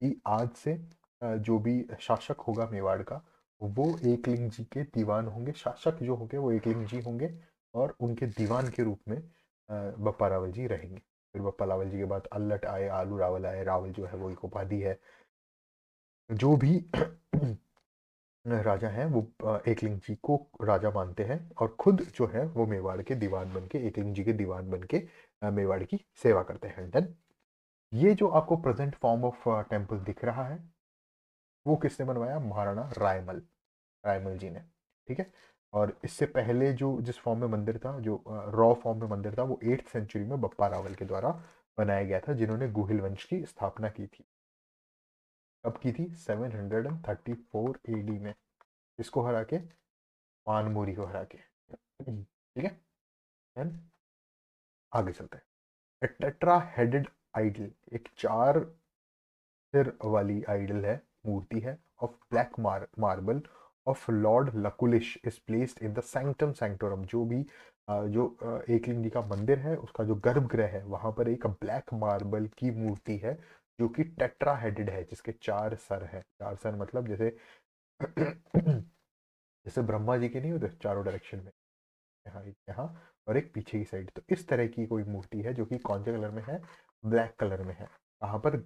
कि आज से जो भी शासक होगा मेवाड़ का, वो एकलिंग जी के दीवान होंगे। शासक जो होंगे वो एकलिंग जी होंगे और उनके दीवान के रूप में बप्पा रावल जी रहेंगे। फिर बप्पा रावल जी के बाद अल्लट आए, आलू रावल आए। रावल जो है वो एक उपाधि है। जो भी राजा हैं वो एकलिंग जी को राजा मानते हैं और खुद जो है वो मेवाड़ के दीवान बन के, एकलिंग जी के दीवान बन के मेवाड़ की सेवा करते हैं। देन ये जो आपको प्रेजेंट फॉर्म ऑफ टेम्पल दिख रहा है, वो किसने बनवाया? महाराणा रायमल, रायमल जी ने, ठीक है। और इससे पहले जो जिस फॉर्म में मंदिर था, जो रॉ फॉर्म में मंदिर था, वो 8th सेंचुरी में बप्पा रावल के द्वारा बनाया गया था, जिन्होंने गुहिल वंश की स्थापना की थी। कब की थी? 734 एडी में। इसको हरा के? मानमोरी को हरा के, ठीक है। Then आगे चलते हैं। टेट्रा हेडेड आइडल, एक 4 सिर वाली आइडल है, मूर्ति है, of black marble of lord Lakulish is placed in the sanctum sanctorum. जो भी एकलिंग जी का मंदिर है, उसका जो गर्भगृह है, वहां पर एक ब्लैक मार्बल की मूर्ति है जो कि टेट्रा हेडेड है, जिसके 4 सर है। 4 सर मतलब जैसे जैसे ब्रह्मा जी के नहीं होते चारों डायरेक्शन में, यहाँ एक यहाँ और एक पीछे की साइड। तो इस तरह की कोई मूर्ति है जो कि कौन से कलर में है? ब्लैक कलर में है। कहाँ पर?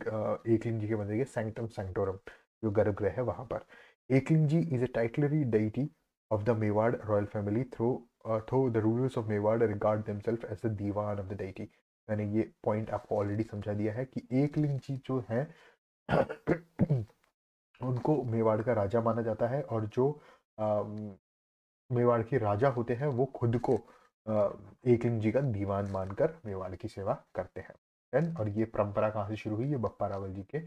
एकलिंग जी के मंदिर के सैंक्टम सैंक्टोरम, जो गर्भगृह है, वहां पर। Ekling ji is a titulary deity of the Mewar royal family through the rulers of Mewar regard themselves as the Diwan of the deity। मैंने ये पॉइंट आपको ऑलरेडी समझा दिया है कि एकलिंग जी जो है उनको मेवाड़ का राजा माना जाता है, और जो मेवाड़ के राजा होते हैं वो खुद को एकलिंग जी का दीवान मानकर मेवाड़ की सेवा करते हैं। और ये परंपरा कहाँ से शुरू हुई? ये बप्पा रावल जी के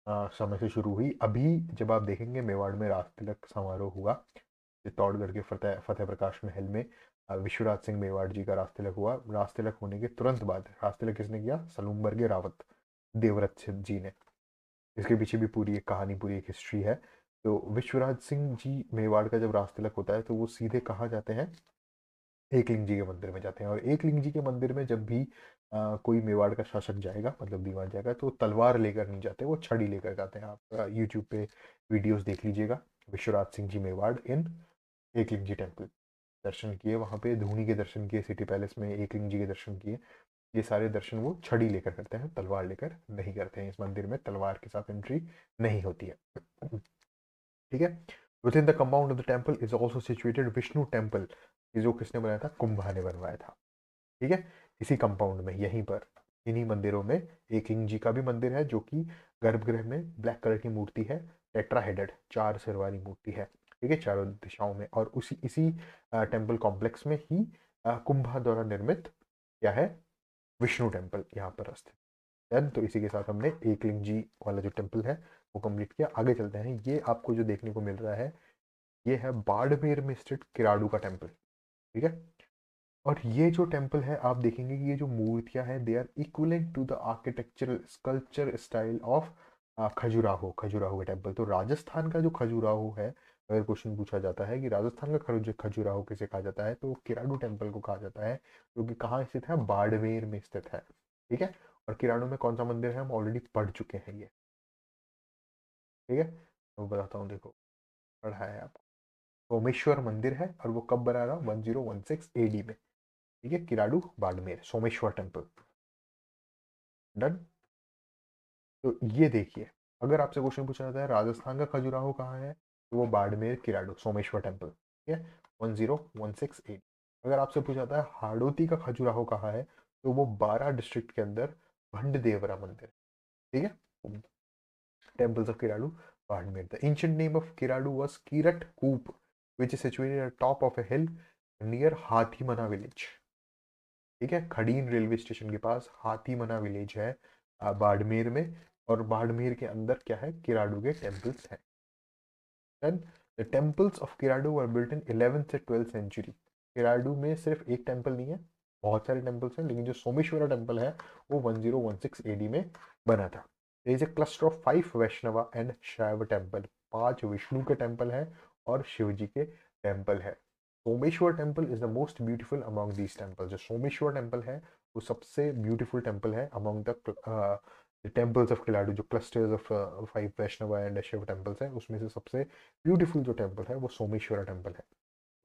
समय से शुरू हुई। अभी जब आप देखेंगे मेवाड़ में राज तिलक समारोह हुआ, चित्तौड़गढ़ के फतेह प्रकाश महल में विश्वराज सिंह मेवाड़ जी का राज तिलक हुआ। राज तिलक होने के तुरंत बाद राज तिलक किसने किया? सलूम्बर के रावत देवव्रत जी ने। इसके पीछे भी पूरी एक कहानी, पूरी एक हिस्ट्री है। तो विश्वराज सिंह जी मेवाड़ का जब राज तिलक होता है तो वो सीधे कहाँ जाते हैं? एकलिंग जी के मंदिर में जाते हैं। और एकलिंग जी के मंदिर में जब भी कोई मेवाड़ का शासक जाएगा, मतलब दीवान जाएगा, तो तलवार लेकर नहीं जाते, वो छड़ी लेकर जाते हैं। आप यूट्यूब पे वीडियोस देख लीजिएगा, विश्वराज सिंह जी मेवाड़ इन एकलिंग जी टेम्पल। दर्शन किए वहाँ पे, धूनी के दर्शन किए, सिटी पैलेस में एकलिंग जी के दर्शन किए। ये सारे दर्शन वो छड़ी लेकर करते हैं, तलवार लेकर नहीं करते हैं। इस मंदिर में तलवार के साथ एंट्री नहीं होती है, ठीक है। With in the compound of the temple is also situated Vishnu temple. ये जो किसने बनाया था? कुंभा ने बनवाया था, ठीक है। इसी कंपाउंड में, यहीं पर, इन्हीं मंदिरों में एकलिंग जी का भी मंदिर है, जो कि गर्भगृह में ब्लैक कलर की मूर्ति है, टेट्रा हेडेड, 4 सिर वाली मूर्ति है, ठीक है, चारों दिशाओं में। और इसी टेम्पल कॉम्प्लेक्स में ही कुंभा द्वारा निर्मित क्या है? विष्णु टेम्पल यहाँ पर स्थित। देन तो इसी के साथ हमने एकलिंग जी वाला जो टेम्पल है वो कंप्लीट किया। आगे चलते हैं। ये आपको जो देखने को मिल रहा है, ये है बाड़मेर में स्थित किराड़ू का टेम्पल, ठीक है। और ये जो टेम्पल है, आप देखेंगे कि ये जो मूर्तियां हैं, they are equivalent to the architectural sculpture style of Khajuraho. Khajuraho का टेम्पल, तो राजस्थान का जो खजुराहो है, अगर क्वेश्चन पूछा जाता है कि राजस्थान का खजुराहो किसे कहा जाता है, तो किराडू टेम्पल को कहा जाता है, जो कि कहाँ स्थित है? बाड़मेर में स्थित है, ठीक है। और किराडू में कौन सा मंदिर है? हम ऑलरेडी पढ़ चुके हैं ये, ठीक है। तो बताता हूँ, देखो, पढ़ा है आपको। सोमेश्वर मंदिर है, और वो कब बना था? 1016 एडी में, ठीक है। किराडू बाड़मेर सोमेश्वर टेम्पल। डन। तो ये देखिए, अगर आपसे क्वेश्चन पूछा जाता है राजस्थान का खजुराहो कहाँ है, तो वो बाड़मेर किराडू सोमेश्वर टेम्पल, ठीक है, 10168। अगर आपसे पूछा जाता है हाड़ोती का खजुराहो कहाँ है, तो वो 12 डिस्ट्रिक्ट के अंदर भंड देवरा मंदिर, ठीक है। Temples of Kiradu Barmer. The ancient name of Kiradu was Kirat Koop which is situated at top of a hill near Hathimana village, ठीक है। खड़ीन रेलवे स्टेशन के पास हाथीमना विलेज है बाड़मेर में। और बाड़मेर के अंदर क्या है? किराडू के टेम्पल्स हैं। Then the temples of Kiradu were built in 11th से 12th सेंचुरी। किराडू में सिर्फ एक टेम्पल नहीं है, बहुत सारे टेम्पल्स हैं, लेकिन जो सोमेश्वरा टेम्पल है वो 1016 एडी में बना था। There is a cluster of 5 Vaishnava and Shaiva temple 5 Vishnu के टेम्पल है और शिव जी के टेम्पल है। Someshwar temple is the most beautiful among these temple. जो सोमेश्वर टेम्पल है वो सबसे ब्यूटीफुल टेम्पल है among the temples of Kiradu. जो clusters of 5 Vaishnava and Shiva temples है उसमें से सबसे ब्यूटीफुल जो टेम्पल है वो सोमेश्वर टेम्पल है।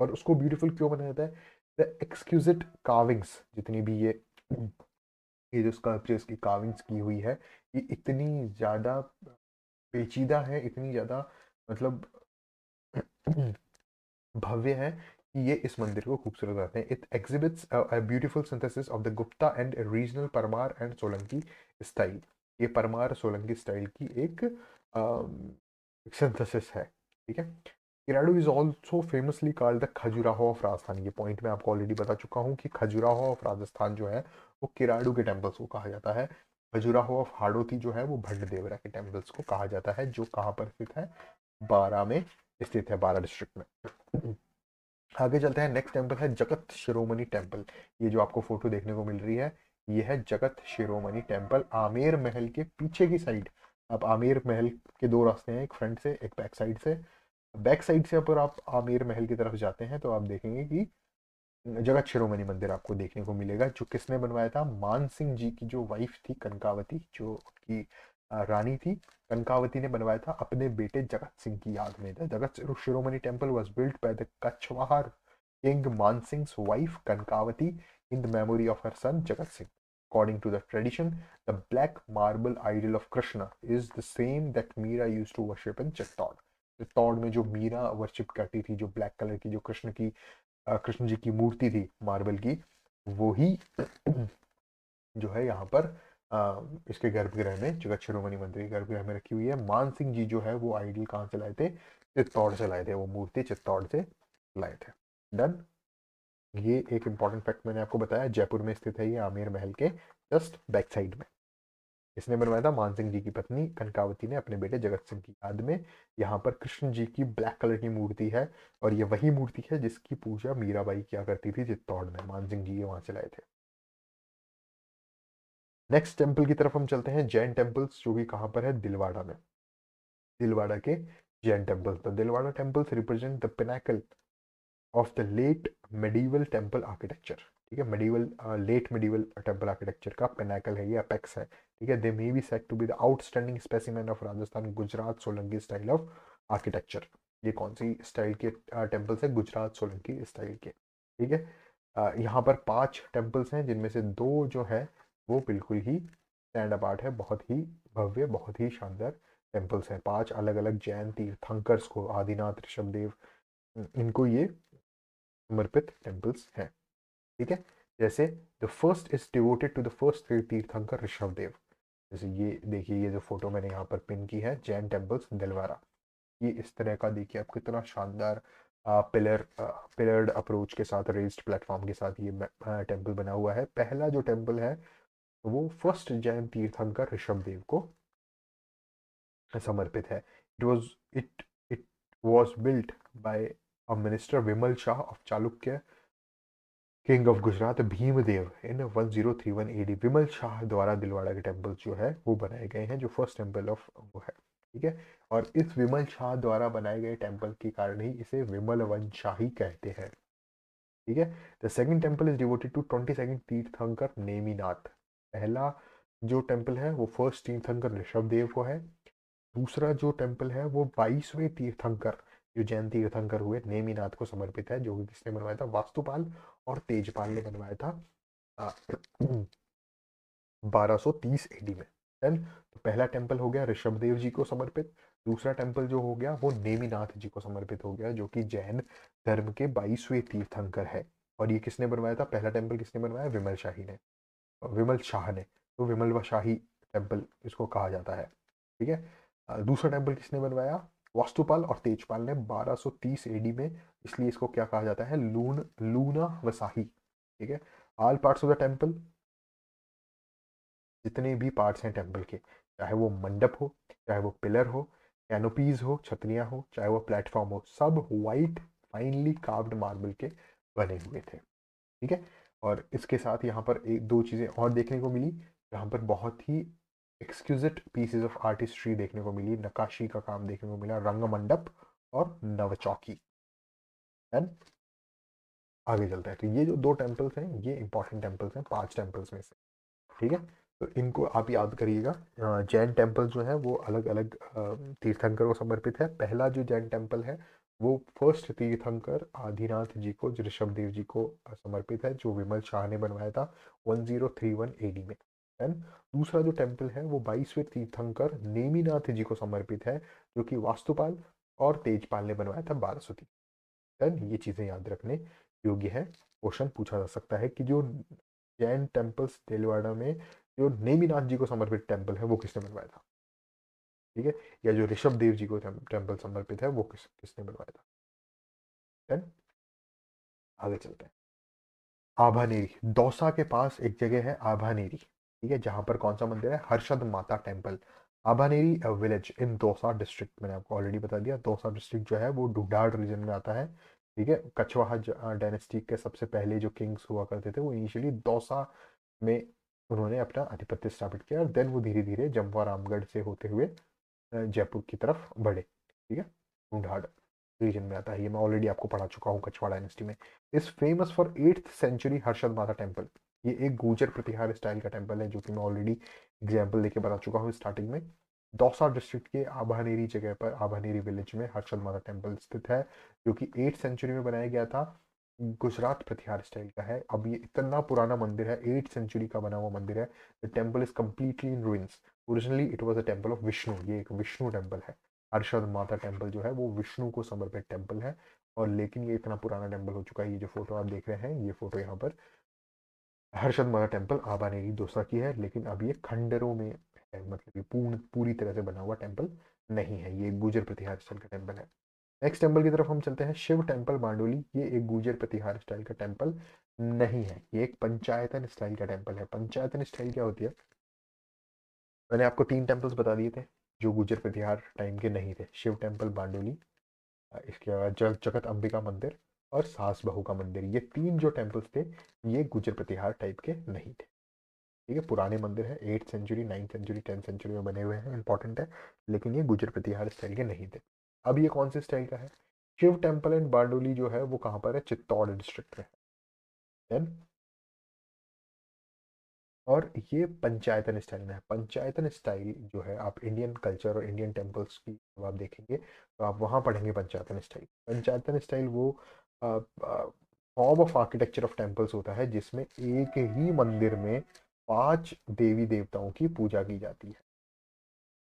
और उसको ब्यूटीफुल क्यों बनाया जाता है? द एक्सक्यूजिट कार्विंग्स, जितनी भी ये जो स्कल्पचर्स की कार्विंग्स की हुई है, ये इतनी ज़्यादा पेचीदा है, इतनी ज़्यादा मतलब भव्य है कि ये इस मंदिर को खूबसूरत बनाते हैं। It exhibits a beautiful synthesis of the Gupta and regional Parmar and Solanki style. ये परमार सोलंकी स्टाइल की एक सिंथेसिस है, ठीक है। Kiradu is also famously called the Khajuraho of Rajasthan. ये पॉइंट मैं आपको ऑलरेडी बता चुका हूँ कि खजुराहो ऑफ राजस्थान जो है वो किराडू के टेम्पल्स को कहा जाता है। खजुराहो ऑफ हाड़ोती जो है वो भंड-देवरा के टेम्पल्स को कहा जाता है, जो कहाँ पर स्थित है? बारा में स्थित है, बारा डिस्ट्रिक्ट में। आगे चलते हैं। नेक्स्ट टेम्पल है जगत शिरोमणि टेम्पल। ये जो आपको फोटो देखने को मिल रही है ये है जगत शिरोमणि टेम्पल, आमेर महल के पीछे की साइड। आप आमेर महल के दो रास्ते हैं, एक फ्रंट से एक बैक साइड से। बैक साइड से अगर आप आमेर महल की तरफ जाते हैं तो आप देखेंगे कि जगत शिरोमणि मंदिर आपको देखने को मिलेगा, जो किसने बनवाया था? मान सिंह जी की जो वाइफ थी कनकावती, जो की रानी थी, कनकावती ने बनवाया था अपने बेटे जगत सिंह की याद में। The Jagat Shiromani temple was built by the Kachhwaha king Man सिंह's wife Kankavati in the memory of her son Jagat Singh. According to the tradition, the black marble idol of Krishna is the same that Meera used to worship in Chittauड़। Chittor में जो Meera worship करती थी, जो black colour की जो कृष्ण जी की मूर्ति थी marble की, वो ही जो है यहाँ पर इसके गर्भगृह में, जगत शिरोमणि मंदिर के गर्भगृह में रखी हुई है। मान सिंह जी जो है वो आइडल कहाँ से लाए थे? चित्तौड़ से लाए थे, वो मूर्ति चित्तौड़ से लाए थे। डन। ये एक इंपॉर्टेंट फैक्ट मैंने आपको बताया, जयपुर में स्थित है ये आमेर महल के जस्ट बैक साइड में। इसने बनवाया था मान सिंह जी की पत्नी कनकावती ने अपने बेटे जगत सिंह की याद में। यहाँ पर कृष्ण जी की ब्लैक कलर की मूर्ति है और ये वही मूर्ति है जिसकी पूजा मीराबाई किया करती थी चित्तौड़ में। मान सिंह जी ये वहां से लाए थे। नेक्स्ट टेम्पल की तरफ हम चलते हैं, जैन टेम्पल्स, जो कि कहाँ पर है? दिलवाड़ा में। दिलवाड़ा के Jain temples. The Dilwara temples represent the pinnacle of the late medieval temple architecture. ठीक है, medieval late medieval temple architecture का पिनाकल है, ये अपेक्स है। ठीक है, they may be said to be the outstanding specimen of Rajasthan Gujarat Solanki style of architecture. ये कौन सी स्टाइल के टेम्पल्स है? गुजरात सोलंकी स्टाइल के। ठीक है, यहाँ पर 5 टेम्पल्स हैं, जिनमें से 2 जो है वो बिल्कुल ही स्टैंड अपार्ट है, बहुत ही भव्य, बहुत ही शानदार टेम्पल्स हैं। 5 अलग अलग जैन तीर्थंकर्स को, आदिनाथ, ऋषभदेव, इनको ये समर्पित टेम्पल्स हैं। ठीक है, जैसे the first is devoted to the first tirthankara Rishabhdev. जैसे ये देखिए, ये जो फोटो मैंने यहाँ पर पिन की है, जैन टेम्पल्स दिलवारा, ये इस तरह का देखिए आप कितना शानदार पिलर्ड अप्रोच के साथ, रेज्ड प्लेटफॉर्म के साथ ये टेम्पल बना हुआ है। पहला जो टेम्पल है वो फर्स्ट जैन तीर्थंकर ऋषभदेव को समर्पित है। It it was built bye a minister Vimal Shah of Chalukya king of Gujarat Bhimdev in 1031 AD. विमल शाह द्वारा दिलवाड़ा के टेम्पल जो है वो बनाए गए हैं, जो फर्स्ट टेम्पल ऑफ वो है। ठीक है, और इस विमल शाह द्वारा बनाए गए टेम्पल के कारण ही इसे विमल वंशाही कहते हैं। ठीक है, the second temple is devoted to 22nd tirthankara Neminath. पहला जो टेम्पल है वो फर्स्ट तीर्थंकर ऋषभदेव को है। दूसरा जो टेम्पल है वो 22वें तीर्थंकर, जो जैन तीर्थंकर हुए, नेमिनाथ को समर्पित है, जो कि किसने बनवाया था? वास्तुपाल और तेजपाल ने बनवाया था 1230 एडी में। देन तो पहला टेम्पल हो गया ऋषभदेव जी को समर्पित। दूसरा टेम्पल जो हो गया वो नेमिनाथ जी को समर्पित हो गया, जो कि जैन धर्म के 22वें तीर्थंकर है। और ये किसने बनवाया था? पहला टेम्पल किसने बनवाया? विमल शाही ने, विमल शाह ने। तो विमल व शाही टेम्पल इसको कहा जाता है। ठीक है, दूसरा टेम्पल किसने बनवाया? वास्तुपाल और तेजपाल ने 1230 एडी में, इसलिए इसको क्या कहा जाता है? लूना वसाही। ठीक है, all parts of the temple, जितने भी पार्ट्स हैं टेम्पल के, चाहे वो मंडप हो, चाहे वो पिलर हो, कैनोपीज हो, छतरियां हो, चाहे वो प्लेटफॉर्म हो, सब वाइट फाइनली कार्व्ड मार्बल के बने हुए थे। ठीक है, और इसके साथ यहाँ पर एक दो चीज़ें और देखने को मिली। यहाँ पर बहुत ही एक्सक्यूजिट पीसेस ऑफ आर्टिस्ट्री देखने को मिली, नक्काशी का काम देखने को मिला, रंग मंडप और नवचौकी। एंड आगे चलता है, तो ये जो 2 टेम्पल्स हैं ये इंपॉर्टेंट टेम्पल्स हैं 5 टेम्पल्स में से, ठीक है। तो इनको आप याद करिएगा। जैन टेम्पल जो है वो अलग अलग तीर्थंकर को समर्पित है। पहला जो जैन टेम्पल है वो फर्स्ट तीर्थंकर आदिनाथ जी को, ऋषभ देव जी को समर्पित है, जो विमल शाह ने बनवाया था 1031 एडी में। एंड दूसरा जो टेम्पल है वो 22वें तीर्थंकर नेमिनाथ जी को समर्पित है, जो कि वास्तुपाल और तेजपाल ने बनवाया था 1230। एंड ये चीज़ें याद रखने योग्य है। क्वेश्चन पूछा जा सकता है कि जो जैन टेम्पल्स तेलवाड़ा में जो नेमिनाथ जी को समर्पित टेम्पल है वो किसने बनवाया था, ठीक है, या जो ऋषभ देव जी को टेम्पल समर्पित है वो किसने बनवाया था। देन आगे चलते हैं। आभानेरी, दौसा के पास एक जगह है आभानेरी, ठीक है, जहां पर कौन सा मंदिर है, हर्षद माता temple. Abhaneri village in Dausa district, मैंने आपको ऑलरेडी बता दिया। दौसा डिस्ट्रिक्ट जो है वो ढूंढाड़ रीजन में आता है, ठीक है। कछवाहा डायनेस्टी के सबसे पहले जो किंग्स हुआ करते थे वो इनिशियली दौसा में उन्होंने अपना आधिपत्य स्थापित किया, और देन वो धीरे धीरे जमवा रामगढ़ से होते हुए जयपुर की तरफ बढ़े, ठीक है। ढूंढाड़ रीजन में आता है, ये मैं ऑलरेडी आपको पढ़ा चुका हूँ कछवाड़ डायनेस्टी में। इस famous for 8th century Harshad माता टेम्पल, ये एक गुर्जर प्रतिहार स्टाइल का टेम्पल है, जो कि मैं ऑलरेडी एग्जाम्पल लेके बता चुका हूँ स्टार्टिंग में। दौसा डिस्ट्रिक्ट के आभानेरी जगह पर, आभानेरी विलेज में हर्षद माता टेम्पल स्थित है, जो कि 8th सेंचुरी में बनाया गया था। गुजरात प्रतिहार स्टाइल का है। अब ये इतना पुराना मंदिर है, 8th सेंचुरी का बना हुआ मंदिर है। The temple is completely in ruins. Originally it was a temple of Vishnu, ये एक विष्णु टेम्पल है। हर्षद माता टेम्पल जो है वो विष्णु को समर्पित टेम्पल है, और लेकिन ये इतना पुराना टेम्पल हो चुका है। ये जो फोटो आप देख रहे हैं, ये फोटो यहाँ पर हर्षद माता टेम्पल आबानेरी दौसा की है, लेकिन अब ये खंडरों में है, मतलब ये पूरी तरह से बना हुआ टेम्पल नहीं है। ये गुर्जर प्रतिहार स्टाइल का टेम्पल है। नेक्स्ट टेम्पल की तरफ हम चलते हैं, शिव टेम्पल बांडोली। ये एक गुर्जर प्रतिहार स्टाइल का टेम्पल नहीं है, ये एक पंचायतन स्टाइल का टेम्पल है। पंचायतन स्टाइल क्या होती है, मैंने आपको 3 टेम्पल्स बता दिए थे जो गुर्जर प्रतिहार टाइम के नहीं थे, शिव टेम्पल बांडोली, इसके बाद जगत अंबिका मंदिर और सास बहू का मंदिर। ये 3 जो टेम्पल्स थे ये गुर्जर प्रतिहार टाइप के नहीं थे, ठीक है। पुराने मंदिर है, 8th century, 9th century, 10th century में बने हुए हैं, इंपॉर्टेंट है, लेकिन ये गुर्जर प्रतिहार स्टाइल के नहीं थे। अब ये कौन से स्टाइल का है, शिव टेम्पल एंड बारडोली जो है वो कहाँ पर है, चित्तौड़ डिस्ट्रिक्ट में। देन और ये पंचायतन स्टाइल में है। पंचायतन स्टाइल जो है, आप इंडियन कल्चर और इंडियन टेम्पल्स की जब आप देखेंगे तो आप वहाँ पढ़ेंगे पंचायतन स्टाइल। पंचायतन स्टाइल वो form of architecture of temples होता है जिसमें एक ही मंदिर में 5 देवी देवताओं की पूजा की जाती है,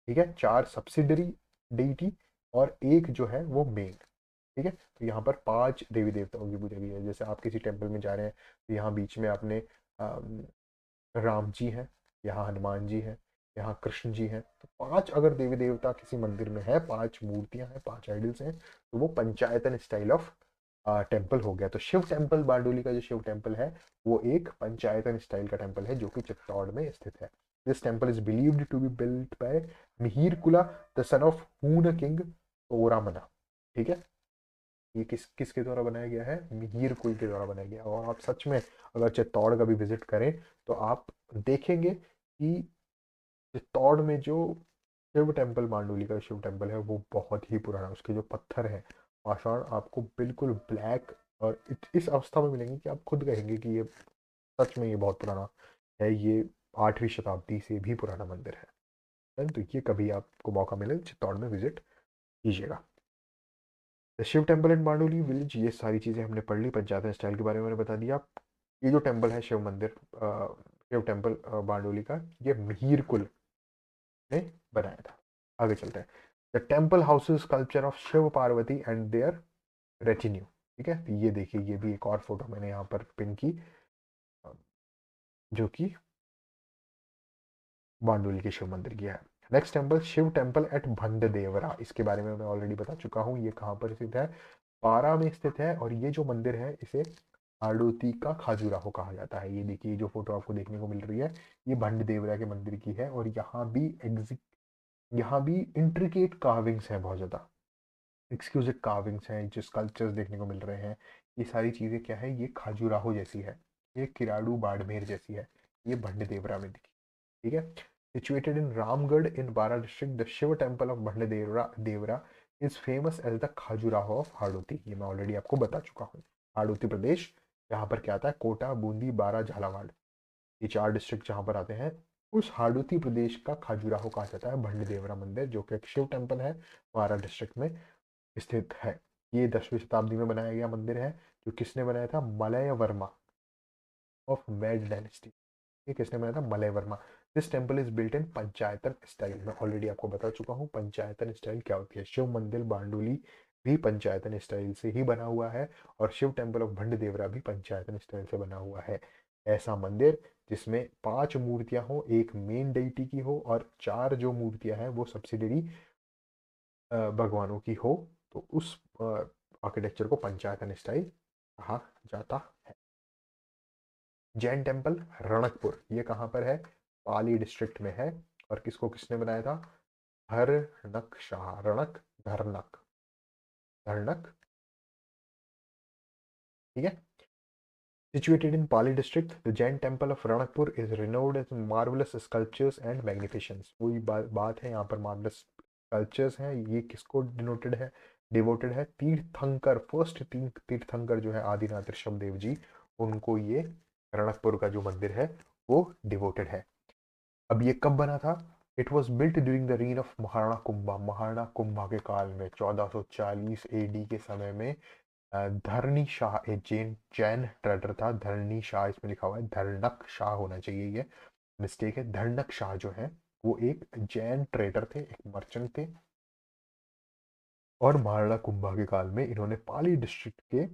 ठीक है। 4 सब्सिडरी डेइटी और एक जो है वो मेन, ठीक है। तो यहाँ पर 5 देवी देवताओं की पूजा की है। जैसे आप किसी टेम्पल में जा रहे हैं तो यहाँ बीच में आपने राम जी हैं, यहाँ हनुमान जी हैं, यहाँ कृष्ण जी हैं। तो 5 अगर देवी देवता किसी मंदिर में है, 5 मूर्तियां हैं, 5 आइडल्स हैं, तो वो पंचायतन स्टाइल ऑफ टेम्पल हो गया। तो शिव टेम्पल बारडोली का जो शिव टेम्पल है वो एक पंचायतन स्टाइल का टेम्पल है, जो कि चित्तौड़ में स्थित है। This temple is believed to be built by Mihirakula, the son of Hun king Oramana, ठीक है। ये किसके द्वारा बनाया गया है, मिहिर कुल के द्वारा बनाया गया। और आप सच में अगर चित्तौड़ का भी विजिट करें तो आप देखेंगे कि चित्तौड़ में जो शिव टेम्पल, मांडोली का शिव टेम्पल है वो बहुत ही पुराना, उसके जो पत्थर हैं पाषाण आपको बिल्कुल ब्लैक और इस अवस्था में मिलेंगे कि आप खुद कहेंगे कि ये सच में ये बहुत पुराना है। ये 8वीं शताब्दी से भी पुराना मंदिर है। तो ये कभी आपको मौका मिले चित्तौड़ में विजिट कीजिएगा। Shiva temple and Bardoli village, ये सारी चीज़ें हमने पढ़ ली। पंचायत स्टाइल के बारे में मैंने बता दिया। ये जो टेम्पल है शिव मंदिर, शिव टेम्पल बारडोली का, ये मिहिर कुल ने बनाया था। आगे चलते हैं। The temple houses sculpture of Shiva Parvati and their retinue, ठीक है। तो ये देखिए, ये भी एक और फोटो मैंने यहाँ पर पिन की, जो कि बांडोली के शिव मंदिर की है। Next temple, Shiv temple at Bhand Devra, इसके बारे में मैं ऑलरेडी बता चुका हूँ। ये कहाँ पर स्थित है, पारा में स्थित है। और ये जो मंदिर है इसे आड़ोती का खाजुराहो कहा जाता है। ये देखिए, जो फोटो आपको देखने को मिल रही है ये भंड देवरा के मंदिर की है, और यहाँ भी इंट्रिकेट कार्विंग्स हैं, बहुत ज़्यादा एक्सक्यूजिट कार्विंग्स हैं, जो स्कल्पचर्स देखने को मिल रहे हैं। ये सारी चीज़ें क्या है, ये खाजुराहो जैसी है, ये किराड़ू बाड़मेर जैसी है, ये भंड देवरा में दिखी, ठीक है। Situated in Ramgarh in Bara district, the Shiva temple of Bhandadevra is famous as the Khajuraho of Hadoti. ये मैं ऑलरेडी आपको बता चुका हूँ। हाड़ौती प्रदेश यहाँ पर क्या आता है, कोटा, बूंदी, बारा, झालावाड़, ये 4 डिस्ट्रिक्ट जहाँ पर आते हैं। उस हाड़ौती प्रदेश का खजुराहो कहा जाता है भंडदेवरा मंदिर, जो कि एक शिव टेम्पल है, बारा डिस्ट्रिक्ट में स्थित है। ये 10वीं शताब्दी में बनाया गया मंदिर है, जो किसने बनाया था, मलय वर्मा ऑफ मेड डायनेस्टी। ये किसने बनाया था, Malay Varma. This temple is built in panchayatan style. मैं ऑलरेडी आपको बता चुका हूँ पंचायतन स्टाइल क्या होती है। शिव मंदिर बारडोली भी पंचायतन स्टाइल से ही बना हुआ है, और शिव टेम्पल ऑफ भंडदेवरा भी पंचायतन स्टाइल से बना हुआ है। ऐसा मंदिर जिसमें 5 मूर्तियां हो, एक मेन डेइटी की हो, और 4 जो मूर्तियां हैं वो सब्सिडरी भगवानों की हो, तो उस आर्किटेक्चर को पंचायतन स्टाइल कहा जाता है। जैन टेम्पल रणकपुर, ये कहाँ पर है, पाली डिस्ट्रिक्ट में है। और किसको किसने बनाया था, हरनक शाह, रणक धरनक, धरनक, ठीक है। Situated in Pali district, the Jain temple of Ranakpur is renowned as marvelous sculptures and magnificence। वही बात है, यहाँ पर marvelous sculptures हैं। ये किसको डिनोटेड है, डिवोटेड है, तीर्थंकर, फर्स्ट तीर्थंकर जो है आदिनाथ ऋषभ देव जी, उनको ये रणकपुर का जो मंदिर है वो डिवोटेड है। अब ये कब बना था, it was built during the reign of Maharana Kumbha. Maharana Kumbha के काल में 1440 एडी के समय में धरणी शाह, एक जैन ट्रेडर था, धरणी शाह इसमें लिखा हुआ है, धरनक शाह होना चाहिए, ये मिस्टेक है। धरनक शाह जो है वो एक जैन ट्रेडर थे, एक मर्चेंट थे, और महाराणा कुंभा के काल में इन्होंने पाली डिस्ट्रिक्ट के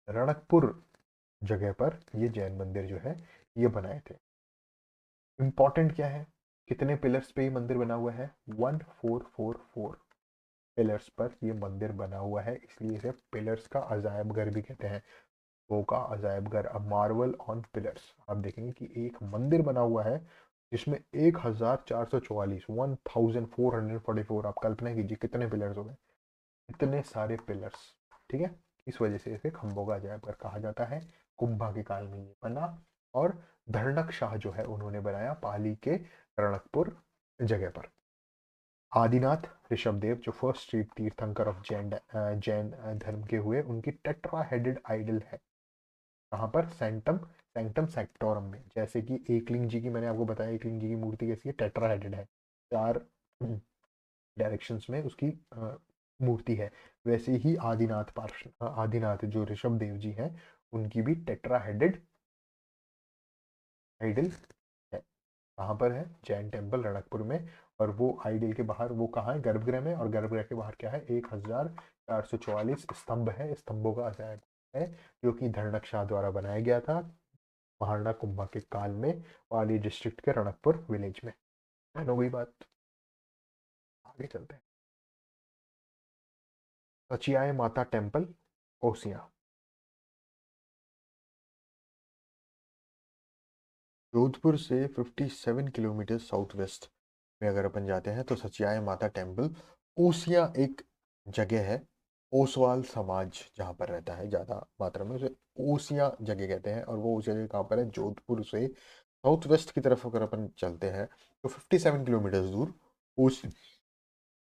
रणकपुर जगह पर ये जैन मंदिर जो है ये बनाए थे। इंपॉर्टेंट क्या है, कितने पिलर्स पे ये मंदिर बना हुआ है, 1444 पिलर्स पर ये मंदिर बना हुआ है, इसलिए इसे पिलर्स का अजायब घर भी कहते हैं। वो का अजायब घर, अब मार्वल ऑन पिलर्स, आप देखेंगे कि एक मंदिर बना हुआ है जिसमें 1444, 1444, आप कल्पना कीजिए कितने पिलर्स हो गए, इतने सारे पिलर्स, ठीक है। इस वजह से इसे खंभों का अजायब घर कहा जाता है। कुंभा के काल में ये बना, और धरणक शाह जो है उन्होंने बनाया पाली के रणकपुर जगह पर। आदिनाथ ऋषभदेव जो फर्स्ट तीर्थंकर ऑफ जैन धर्म के हुए, उनकी टेट्रा हेडेड आइडल है कहाँ पर, सेंटम सेंटम सेक्टोरम में। जैसे कि एकलिंग जी की मैंने आपको बताया, एकलिंग जी की मूर्ति कैसी है, टेट्रा हेडेड है, 4 डायरेक्शंस में उसकी मूर्ति है। वैसे ही आदिनाथ आदिनाथ जो ऋषभ देव जी हैं, उनकी भी टेट्रा हेडेड आइडल है। कहाँ पर है, जैन टेम्पल रणकपुर में। और वो आइडल के बाहर वो कहाँ है, गर्भगृह में, और गर्भगृह के बाहर क्या है, 1444 स्तंभ है, स्तंभों का अजायब है, जो कि धरणक शाह द्वारा बनाया गया था महाराणा कुंभा के काल में, पाली डिस्ट्रिक्ट के रणकपुर विलेज में। हो गई बात, आगे चलते हैं। सचियाय माता टेम्पल ओसिया, जोधपुर से 57 किलोमीटर साउथ वेस्ट में अगर अपन जाते हैं तो सचियाय माता टेम्पल ओसिया एक जगह है। ओसवाल समाज जहाँ पर रहता है ज़्यादा मात्रा में, उसे ओसिया जगह कहते हैं। और वो ओसिया जगह कहाँ पर है, जोधपुर से साउथ वेस्ट की तरफ अगर अपन चलते हैं तो 57 किलोमीटर दूर ओस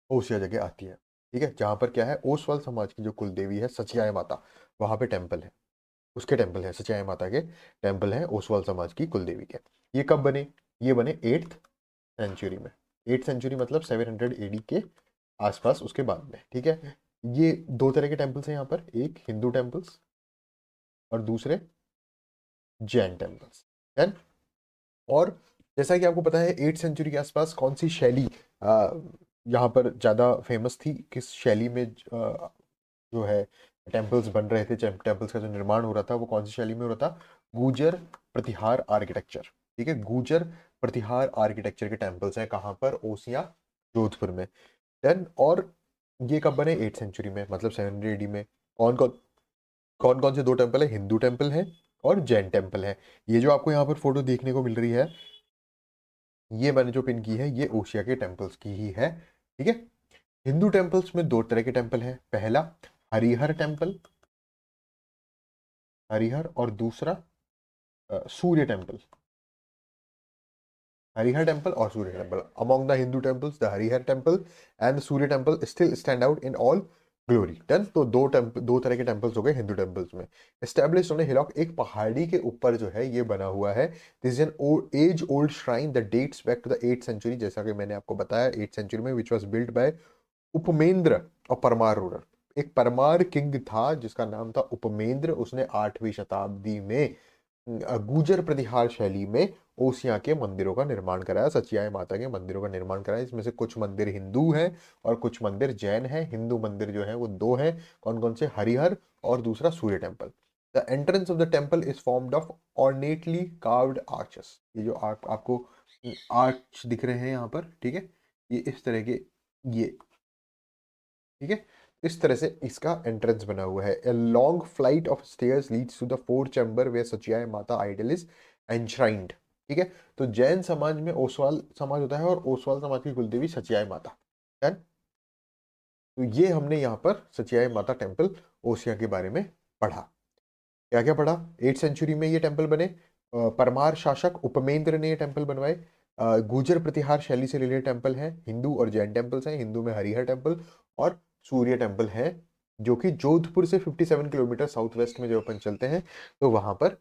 ओसिया जगह आती है, ठीक है। जहाँ पर क्या है, ओसवाल समाज की जो कुल देवी है सचियाय माता, वहाँ पे टेम्पल है, उसके टेम्पल है, सचियाय माता के टेम्पल है ओसवाल समाज की कुल देवी के। ये कब बने, ये बने 8th सेंचुरी में। 8th सेंचुरी मतलब 700 एडी के आसपास, उसके बाद में, ठीक है। ये 2 तरह के टेम्पल्स हैं यहाँ पर, एक हिंदू टेम्पल्स और दूसरे जैन टेम्पल्स, है। और जैसा कि आपको पता है 8th सेंचुरी के आसपास कौन सी शैली यहाँ पर ज़्यादा फेमस थी, किस शैली में जो है टेम्पल्स बन रहे थे, टेम्पल्स का जो निर्माण हो रहा था वो कौन सी शैली में हो रहा था, गुर्जर प्रतिहार आर्किटेक्चर, ठीक है। गुर्जर प्रतिहार आर्किटेक्चर के टेम्पल्स हैं कहाँ पर, ओसिया, जोधपुर में। देन और ये कब बने, 8th सेंचुरी में, मतलब 700 एडी में। कौन कौन से 2 टेम्पल है, हिंदू टेम्पल है और जैन टेम्पल है। ये जो आपको यहाँ पर फोटो देखने को मिल रही है, ये मैंने जो पिन की है ये ओशिया के टेम्पल्स की ही है, ठीक है। हिंदू टेम्पल्स में 2 तरह के टेम्पल हैं, पहला हरिहर टेम्पल, हरिहर, और दूसरा सूर्य टेम्पल। हरिहर टेम्पल और Surya temple. Among the Hindu temples the Harihar temple and Surya temple still stand out in all glory. Done. तो दो तरह के टेम्पल्स हो गए हिंदू टेम्पल्स में। एस्टेब्लिश्ड ऑन ए हिलॉक, एक पहाड़ी के ऊपर जो है ये बना हुआ है। This is an age old shrine that dates back to the 8th century, जैसा कि मैंने आपको बताया 8th सेंचुरी में, which was built by Upmendra और परमार रूलर। एक परमार किंग था जिसका नाम था उपमेंद्र, उसने 8वीं शताब्दी में गुर्जर प्रतिहार शैली में ओसियां के मंदिरों का निर्माण कराया, सचियाई माता के मंदिरों का निर्माण कराया। इसमें से कुछ मंदिर हिंदू हैं और कुछ मंदिर जैन हैं। हिंदू मंदिर जो है वो दो हैं, कौन कौन से, हरिहर और दूसरा Surya temple. The entrance of the temple is formed of ornately carved arches. ये जो आपको आर्च दिख रहे हैं यहाँ पर, ठीक है, ये इस तरह के, ये ठीक है, इस तरह से इसका एंट्रेंस बना हुआ है। A long flight of stairs leads to the fore chamber where Sachiya Mata idol is enshrined. ठीक है, तो जैन समाज में ओसवाल समाज होता है और ओसवाल समाज की कुलदेवी सचियाय माता है। तो ये हमने यहाँ पर सचियाय माता टेम्पल ओसिया के बारे में पढ़ा। क्या क्या पढ़ा? 8th सेंचुरी में ये टेम्पल बने। परमार शासक उपमेंद्र ने ये टेम्पल बनवाए। गुर्जर प्रतिहार शैली से रिलेटेड टेम्पल है, हिंदू और जैन टेम्पल्स हैं। हिंदू में हरिहर टेम्पल और सूर्य टेम्पल है, जो कि जोधपुर से 57 किलोमीटर साउथ वेस्ट में जो अपन चलते हैं तो वहां पर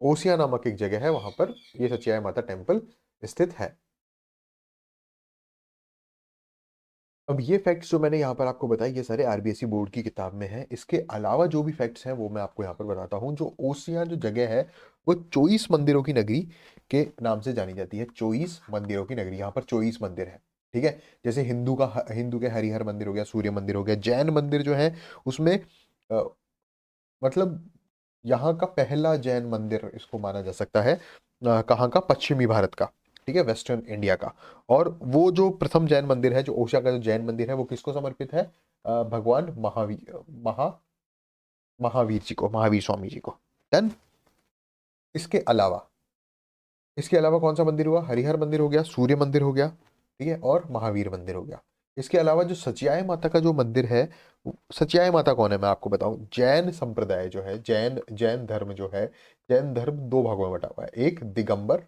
ओसिया नामक एक जगह है, वहां पर ये सचियाय माता टेम्पल स्थित है। अब ये फैक्ट्स जो मैंने यहाँ पर आपको बताए ये सारे आरबीएसई बोर्ड की किताब में है। इसके अलावा जो भी फैक्ट्स हैं वो मैं आपको यहाँ पर बताता हूँ। जो ओसिया जो जगह है वो 24 मंदिरों की नगरी के नाम से जानी जाती है। 24 मंदिरों की नगरी, यहाँ पर 24 मंदिर है। ठीक है, जैसे हिंदू के हरिहर मंदिर हो गया, सूर्य मंदिर हो गया। जैन मंदिर जो है उसमें मतलब यहाँ का पहला जैन मंदिर इसको माना जा सकता है। कहाँ का? पश्चिमी भारत का, ठीक है, वेस्टर्न इंडिया का। और वो जो प्रथम जैन मंदिर है, जो ओशा का जो जैन मंदिर है, वो किसको समर्पित है? भगवान महावीर जी को, महावीर स्वामी जी को। डन। इसके अलावा कौन सा मंदिर हुआ? हरिहर मंदिर हो गया, सूर्य मंदिर हो गया, ठीक है, और महावीर मंदिर हो गया। इसके अलावा जो सचियाय माता का जो मंदिर है, सचियाय माता कौन है मैं आपको बताऊं। जैन संप्रदाय जो है, जैन जैन धर्म जो है, जैन धर्म दो भागों में बटा हुआ है। एक दिगंबर,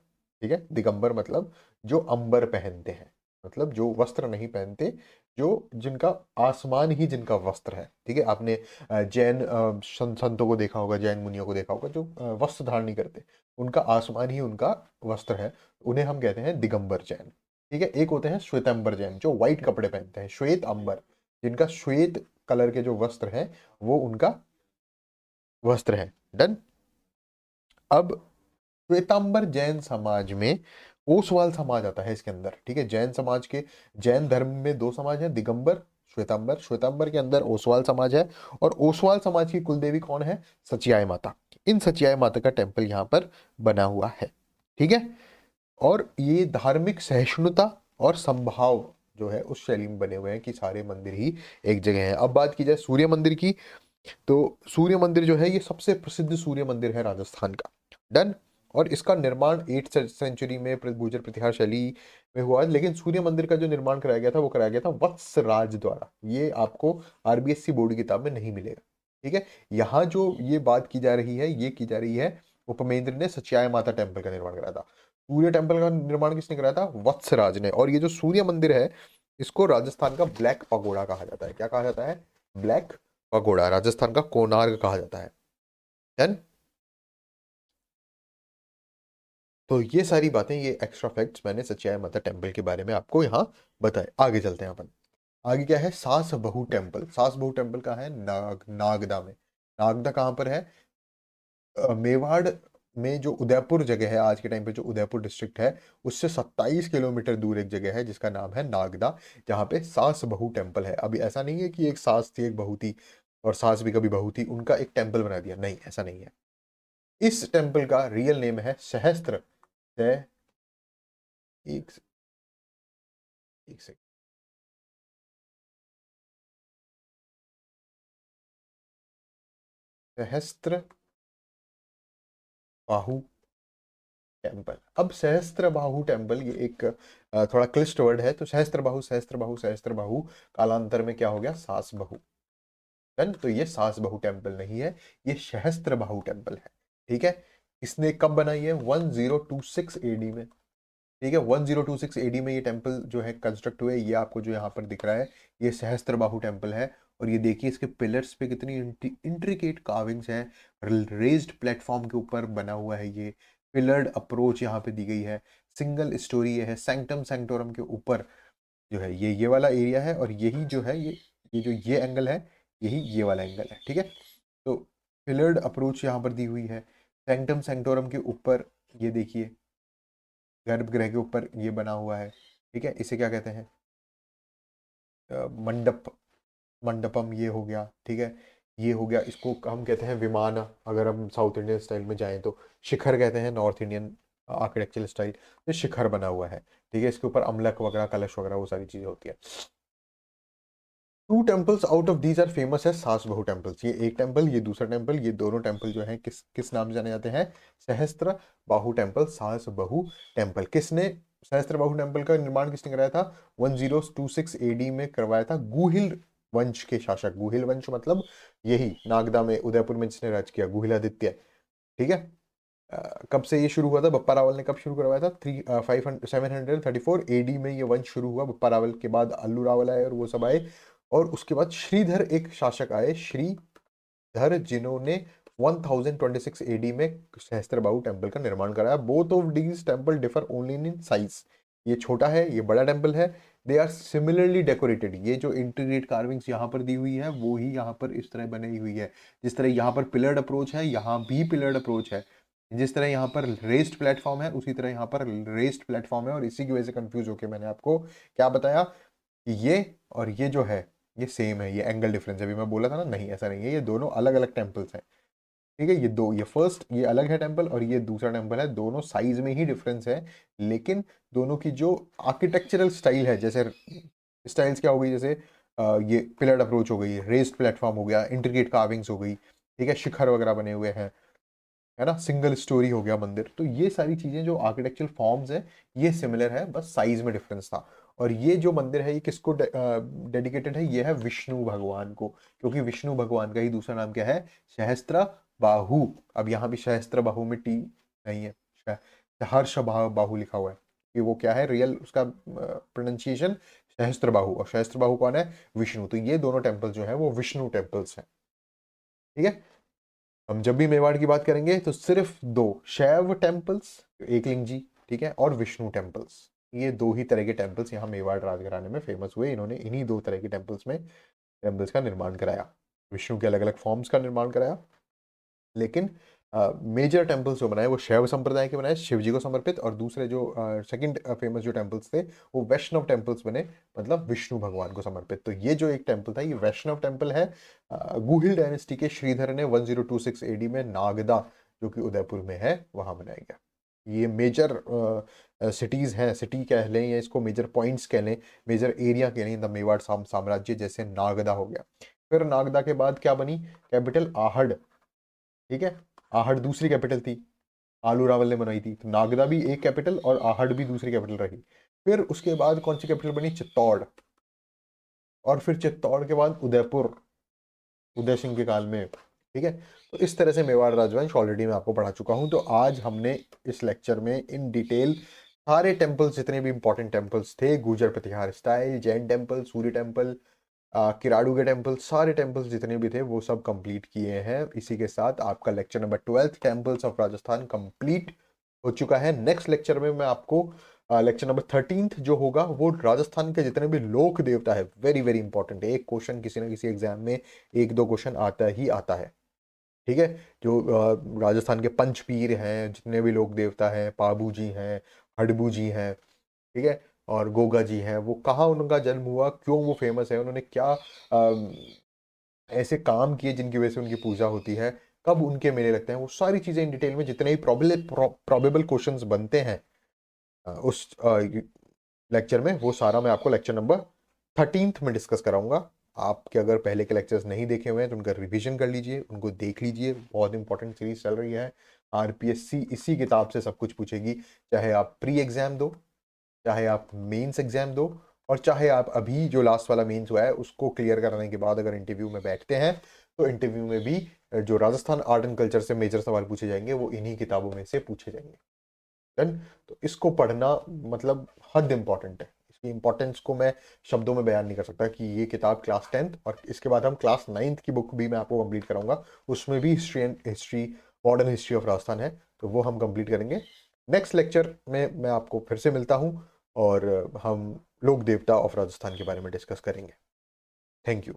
ठीक है, दिगंबर मतलब जो अंबर पहनते हैं, मतलब जो वस्त्र नहीं पहनते, जो जिनका आसमान ही जिनका वस्त्र है। ठीक है, आपने जैन संतों को देखा होगा, जैन मुनियों को देखा होगा, जो वस्त्र धारण नहीं करते, उनका आसमान ही उनका वस्त्र है, उन्हें हम कहते हैं दिगंबर जैन। ठीक है, एक होते हैं श्वेतांबर जैन, जो व्हाइट कपड़े पहनते हैं, श्वेत अंबर, जिनका श्वेत कलर के जो वस्त्र हैं वो उनका वस्त्र है। डन। अब श्वेतांबर जैन समाज में ओसवाल समाज आता है इसके अंदर। ठीक है, जैन समाज के, जैन धर्म में दो समाज है, दिगंबर, श्वेतांबर। श्वेतांबर के अंदर ओसवाल समाज है और ओसवाल समाज की कुलदेवी कौन है? सचियाय माता। इन सचियाय माता का टेम्पल यहाँ पर बना हुआ है। ठीक है, और ये धार्मिक सहिष्णुता और संभाव जो है उस शैली में बने हुए हैं कि सारे मंदिर ही एक जगह है। अब बात की जाए सूर्य मंदिर की, तो सूर्य मंदिर जो है ये सबसे प्रसिद्ध सूर्य मंदिर है राजस्थान का। डन। और इसका निर्माण 8th सेंचुरी में गुर्जर प्रतिहार शैली में हुआ, लेकिन सूर्य मंदिर का जो निर्माण कराया गया था वो कराया गया था वत्सराज द्वारा। ये आपको आरबीएससी बोर्ड की किताब में नहीं मिलेगा। ठीक है, यहाँ जो ये बात की जा रही है, ये की जा रही है उपमेंद्र ने सचियाय माता टेम्पल का निर्माण कराया था। सूर्य टेम्पल का निर्माण किसने कराया था? वत्सराज ने। और ये जो सूर्य मंदिर है इसको राजस्थान का ब्लैक पगोड़ा कहा जाता है। क्या कहा जाता है? Black pagoda. राजस्थान का कोणार्क कहा जाता है। डन। तो ये सारी बातें, ये एक्स्ट्रा फैक्ट्स मैंने सचियाय माता टेम्पल के बारे में आपको यहाँ बताए। आगे चलते हैं अपन। आगे क्या है? सास बहू टेम्पल। सास बहू टेम्पल कहाँ है? नागदा में। नागदा कहाँ पर है? मेवाड़ में जो उदयपुर जगह है, आज के टाइम पे जो उदयपुर डिस्ट्रिक्ट है, उससे 27 किलोमीटर दूर एक जगह है जिसका नाम है नागदा, जहाँ पे सास बहू टेम्पल है। अभी ऐसा नहीं है कि एक सास थी एक बहू थी और सास भी कभी बहू थी, उनका एक टेम्पल बना दिया, नहीं, ऐसा नहीं है। इस टेम्पल का रियल नेम है सहस्त्र, एक एक सेकंड, सहस्त्र बाहु टेम्पल। अब सहस्त्र बाहु टेम्पल ये एक थोड़ा क्लिष्ट वर्ड है, तो सहस्त्र बाहु, सहस्त्र बाहु, सहस्त्र बाहु, कालांतर में क्या हो गया? सास बहू। डन। तो ये सास बहू टेम्पल नहीं है, ये सहस्त्र बाहु टेम्पल है। ठीक है, इसने कब बनाई है? 1026 एडी में। ठीक है। 1026 एडी में ये टेम्पल जो है कंस्ट्रक्ट हुए। ये आपको जो यहाँ पर दिख रहा है ये सहस्त्रबाहु टेम्पल है। और ये देखिए इसके पिलर्स पे कितनी इंट्रिकेट कार्विंग्स हैं। रेज्ड प्लेटफॉर्म के ऊपर बना हुआ है ये। पिलर्ड अप्रोच यहाँ पे दी गई है। सिंगल स्टोरी ये है। सैंक्टम सैंक्टोरम के ऊपर जो है ये वाला एरिया है। और यही जो है ये जो ये एंगल है यही ये वाला एंगल है। ठीक है। तो पिलर्ड अप्रोच यहाँ पर दी हुई है। सैंक्टम सैंक्टोरम के ऊपर ये देखिए गर्भगृह के ऊपर ये बना हुआ है। ठीक है। इसे क्या कहते हैं? मंडप, मंडपम ये हो गया। ठीक है। ये हो गया, इसको हम कहते हैं विमान। अगर हम साउथ इंडियन स्टाइल में जाएं तो शिखर कहते हैं, नॉर्थ इंडियन आर्किटेक्चरल स्टाइल। तो शिखर बना हुआ है। ठीक है। इसके ऊपर अमलक वगैरह, कलश वगैरह, वो सारी चीजें होती है। Two temples out of these are famous है सास बहु टेम्पल्स। ये एक टेम्पल, ये दूसरा टेम्पल, ये दोनों टेम्पल जो है किस किस नाम से जाने जाते हैं? सहस्त्र बाहु टेम्पल, सास बहु टेम्पल। किसने सहस्त्र बाहु टेम्पल का निर्माण किसने कराया था? 1026 एडी में करवाया था गुहिल वंश के शासक। गुहिल वंश मतलब यही नागदा में, उदयपुर में जिसने राज किया, गुहिल आदित्य। ठीक है। कब से ये शुरू हुआ था? बप्पा रावल ने कब शुरू करवाया था? 734 एडी में ये वंश शुरू हुआ। बप्पा रावल के बाद अल्लू रावल आए और वो सब आए। और उसके बाद श्रीधर एक शासक आए, श्रीधर, जिन्होंने 1026 एडी में सहस्त्रबाहु टेम्पल का निर्माण कराया। Both of these temple differ only in size. ये छोटा है, ये बड़ा टेम्पल है। They are similarly decorated. ये जो इंटीग्रेट कार्विंग्स यहाँ पर दी हुई है वो ही यहाँ पर इस तरह बनी हुई है। जिस तरह यहाँ पर पिलर्ड अप्रोच है, यहाँ भी पिलर्ड अप्रोच है। जिस तरह यहाँ पर रेस्ड प्लेटफॉर्म है उसी तरह यहाँ पर रेस्ड प्लेटफॉर्म है। और इसी की वजह से कंफ्यूज होकर मैंने आपको क्या बताया कि ये और ये जो है ये सेम है, ये एंगल डिफरेंस है। अभी मैं बोला था ना, नहीं ऐसा नहीं है, ये दोनों अलग अलग टेम्पल्स हैं। ठीक है। ये दो, ये फर्स्ट ये अलग है टेम्पल और ये दूसरा टेम्पल है। दोनों साइज में ही डिफरेंस है, लेकिन दोनों की जो आर्किटेक्चरल स्टाइल है, जैसे स्टाइल्स क्या हो गई, जैसे ये पिलर्ड अप्रोच हो गई, रेस्ड प्लेटफॉर्म हो गया, इंट्रिकेट कार्विंग्स हो गई। ठीक है। शिखर वगैरह बने हुए हैं, है ना, सिंगल स्टोरी हो गया मंदिर। तो ये सारी चीजें जो आर्किटेक्चरल फॉर्म्स है ये सिमिलर है, बस साइज में डिफरेंस था। और ये जो मंदिर है ये किसको डेडिकेटेड है? ये है विष्णु भगवान को, क्योंकि विष्णु भगवान का ही दूसरा नाम क्या है? सहस्त्र बाहु। अब यहाँ भी सहस्त्र बाहु में टी नहीं है, हर्ष बाहु लिखा हुआ है कि वो क्या है रियल उसका प्रोनाउंसिएशन? सहस्त्र बाहु। और सहस्त्र बाहु कौन है? विष्णु। तो ये दोनों टेम्पल जो है वो विष्णु टेम्पल्स हैं। ठीक है। हम जब भी मेवाड़ की बात करेंगे तो सिर्फ दो शैव टेम्पल्स, एकलिंग जी, ठीक है, और विष्णु टेम्पल्स, ये दो ही तरह के टेम्पल्स यहाँ मेवाड़ राजघराने में फेमस हुए। इन्होंने इन्हीं दो तरह के टेम्पल्स में टेम्पल्स का निर्माण कराया। विष्णु के अलग अलग फॉर्म्स का निर्माण कराया, लेकिन मेजर टेम्पल्स जो बनाए वो शैव संप्रदाय के बनाए, शिव जी को समर्पित। और दूसरे जो सेकंड फेमस जो टेम्पल्स थे वो वैष्णव टेम्पल्स बने, मतलब विष्णु भगवान को समर्पित। तो ये जो एक टेम्पल था ये वैष्णव टेम्पल है। गुहिल डायनेस्टी के श्रीधर ने 1026 एडी में नागदा, जो कि उदयपुर में है, वहां बनाया गया। ये मेजर सिटीज हैं, सिटी कह लें या इसको मेजर पॉइंट्स कह लें, मेजर एरिया कह लें द मेवाड़ साम्राज्य। जैसे नागदा हो गया। फिर नागदा के बाद क्या बनी? कैपिटल आहड़। ठीक है। आहड़ दूसरी कैपिटल थी, आलू रावल ने बनाई थी। तो नागदा भी एक कैपिटल और आहड़ भी दूसरी कैपिटल रही। फिर उसके बाद कौन सी कैपिटल बनी? चित्तौड़। और फिर चित्तौड़ के बाद उदयपुर, उदय सिंह के काल में। ठीक है। तो इस तरह से मेवाड़ राजवंश ऑलरेडी मैं आपको पढ़ा चुका हूं। तो आज हमने इस लेक्चर में इन डिटेल सारे टेम्पल्स, जितने भी इंपॉर्टेंट टेम्पल्स थे, गुर्जर प्रतिहार स्टाइल, जैन टेम्पल, सूर्य टेम्पल, किराड़ू के टेम्पल, सारे टेम्पल्स जितने भी थे वो सब कंप्लीट किए हैं। इसी के साथ आपका lecture number 12 temples of Rajasthan complete हो चुका है। नेक्स्ट लेक्चर में मैं आपको लेक्चर नंबर 13 जो होगा वो राजस्थान के जितने भी लोक देवता है, वेरी वेरी इंपॉर्टेंट है। एक क्वेश्चन किसी ना किसी एग्जाम में एक दो क्वेश्चन आता ही आता है। ठीक है। जो राजस्थान के पंचपीर हैं, जितने भी लोक देवता हैं, पाबू जी हैं, हडबू जी हैं, ठीक है, और गोगा जी हैं, वो कहाँ उनका जन्म हुआ, क्यों वो फेमस है, उन्होंने क्या ऐसे काम किए जिनकी वजह से उनकी पूजा होती है, कब उनके मेले लगते हैं, वो सारी चीजें इन डिटेल में जितने भी प्रोबेबल क्वेश्चंस बनते हैं उस लेक्चर में, वो सारा मैं आपको लेक्चर नंबर 13 में डिस्कस कराऊंगा। आपके अगर पहले के लेक्चर्स नहीं देखे हुए हैं तो उनका रिवीजन कर लीजिए, उनको देख लीजिए। बहुत इंपॉर्टेंट सीरीज चल रही है। आरपीएससी इसी किताब से सब कुछ पूछेगी, चाहे आप प्री एग्जाम दो, चाहे आप मेंस एग्जाम दो, और चाहे आप अभी जो लास्ट वाला मेंस हुआ है उसको क्लियर करने के बाद अगर इंटरव्यू में बैठते हैं तो इंटरव्यू में भी जो राजस्थान आर्ट एंड कल्चर से मेजर सवाल पूछे जाएंगे वो इन्हीं किताबों में से पूछे जाएंगे। डन। तो इसको पढ़ना मतलब हद इम्पॉर्टेंट है। इसकी इंपॉर्टेंस को मैं शब्दों में बयान नहीं कर सकता कि ये किताब क्लास 10th और इसके बाद हम क्लास 9th की बुक भी मैं आपको कंप्लीट कराऊंगा, उसमें भी history modern history of Rajasthan है, तो वो हम कंप्लीट करेंगे। नेक्स्ट लेक्चर में मैं आपको फिर से मिलता हूँ और हम लोक देवता ऑफ राजस्थान के बारे में डिस्कस करेंगे। Thank you.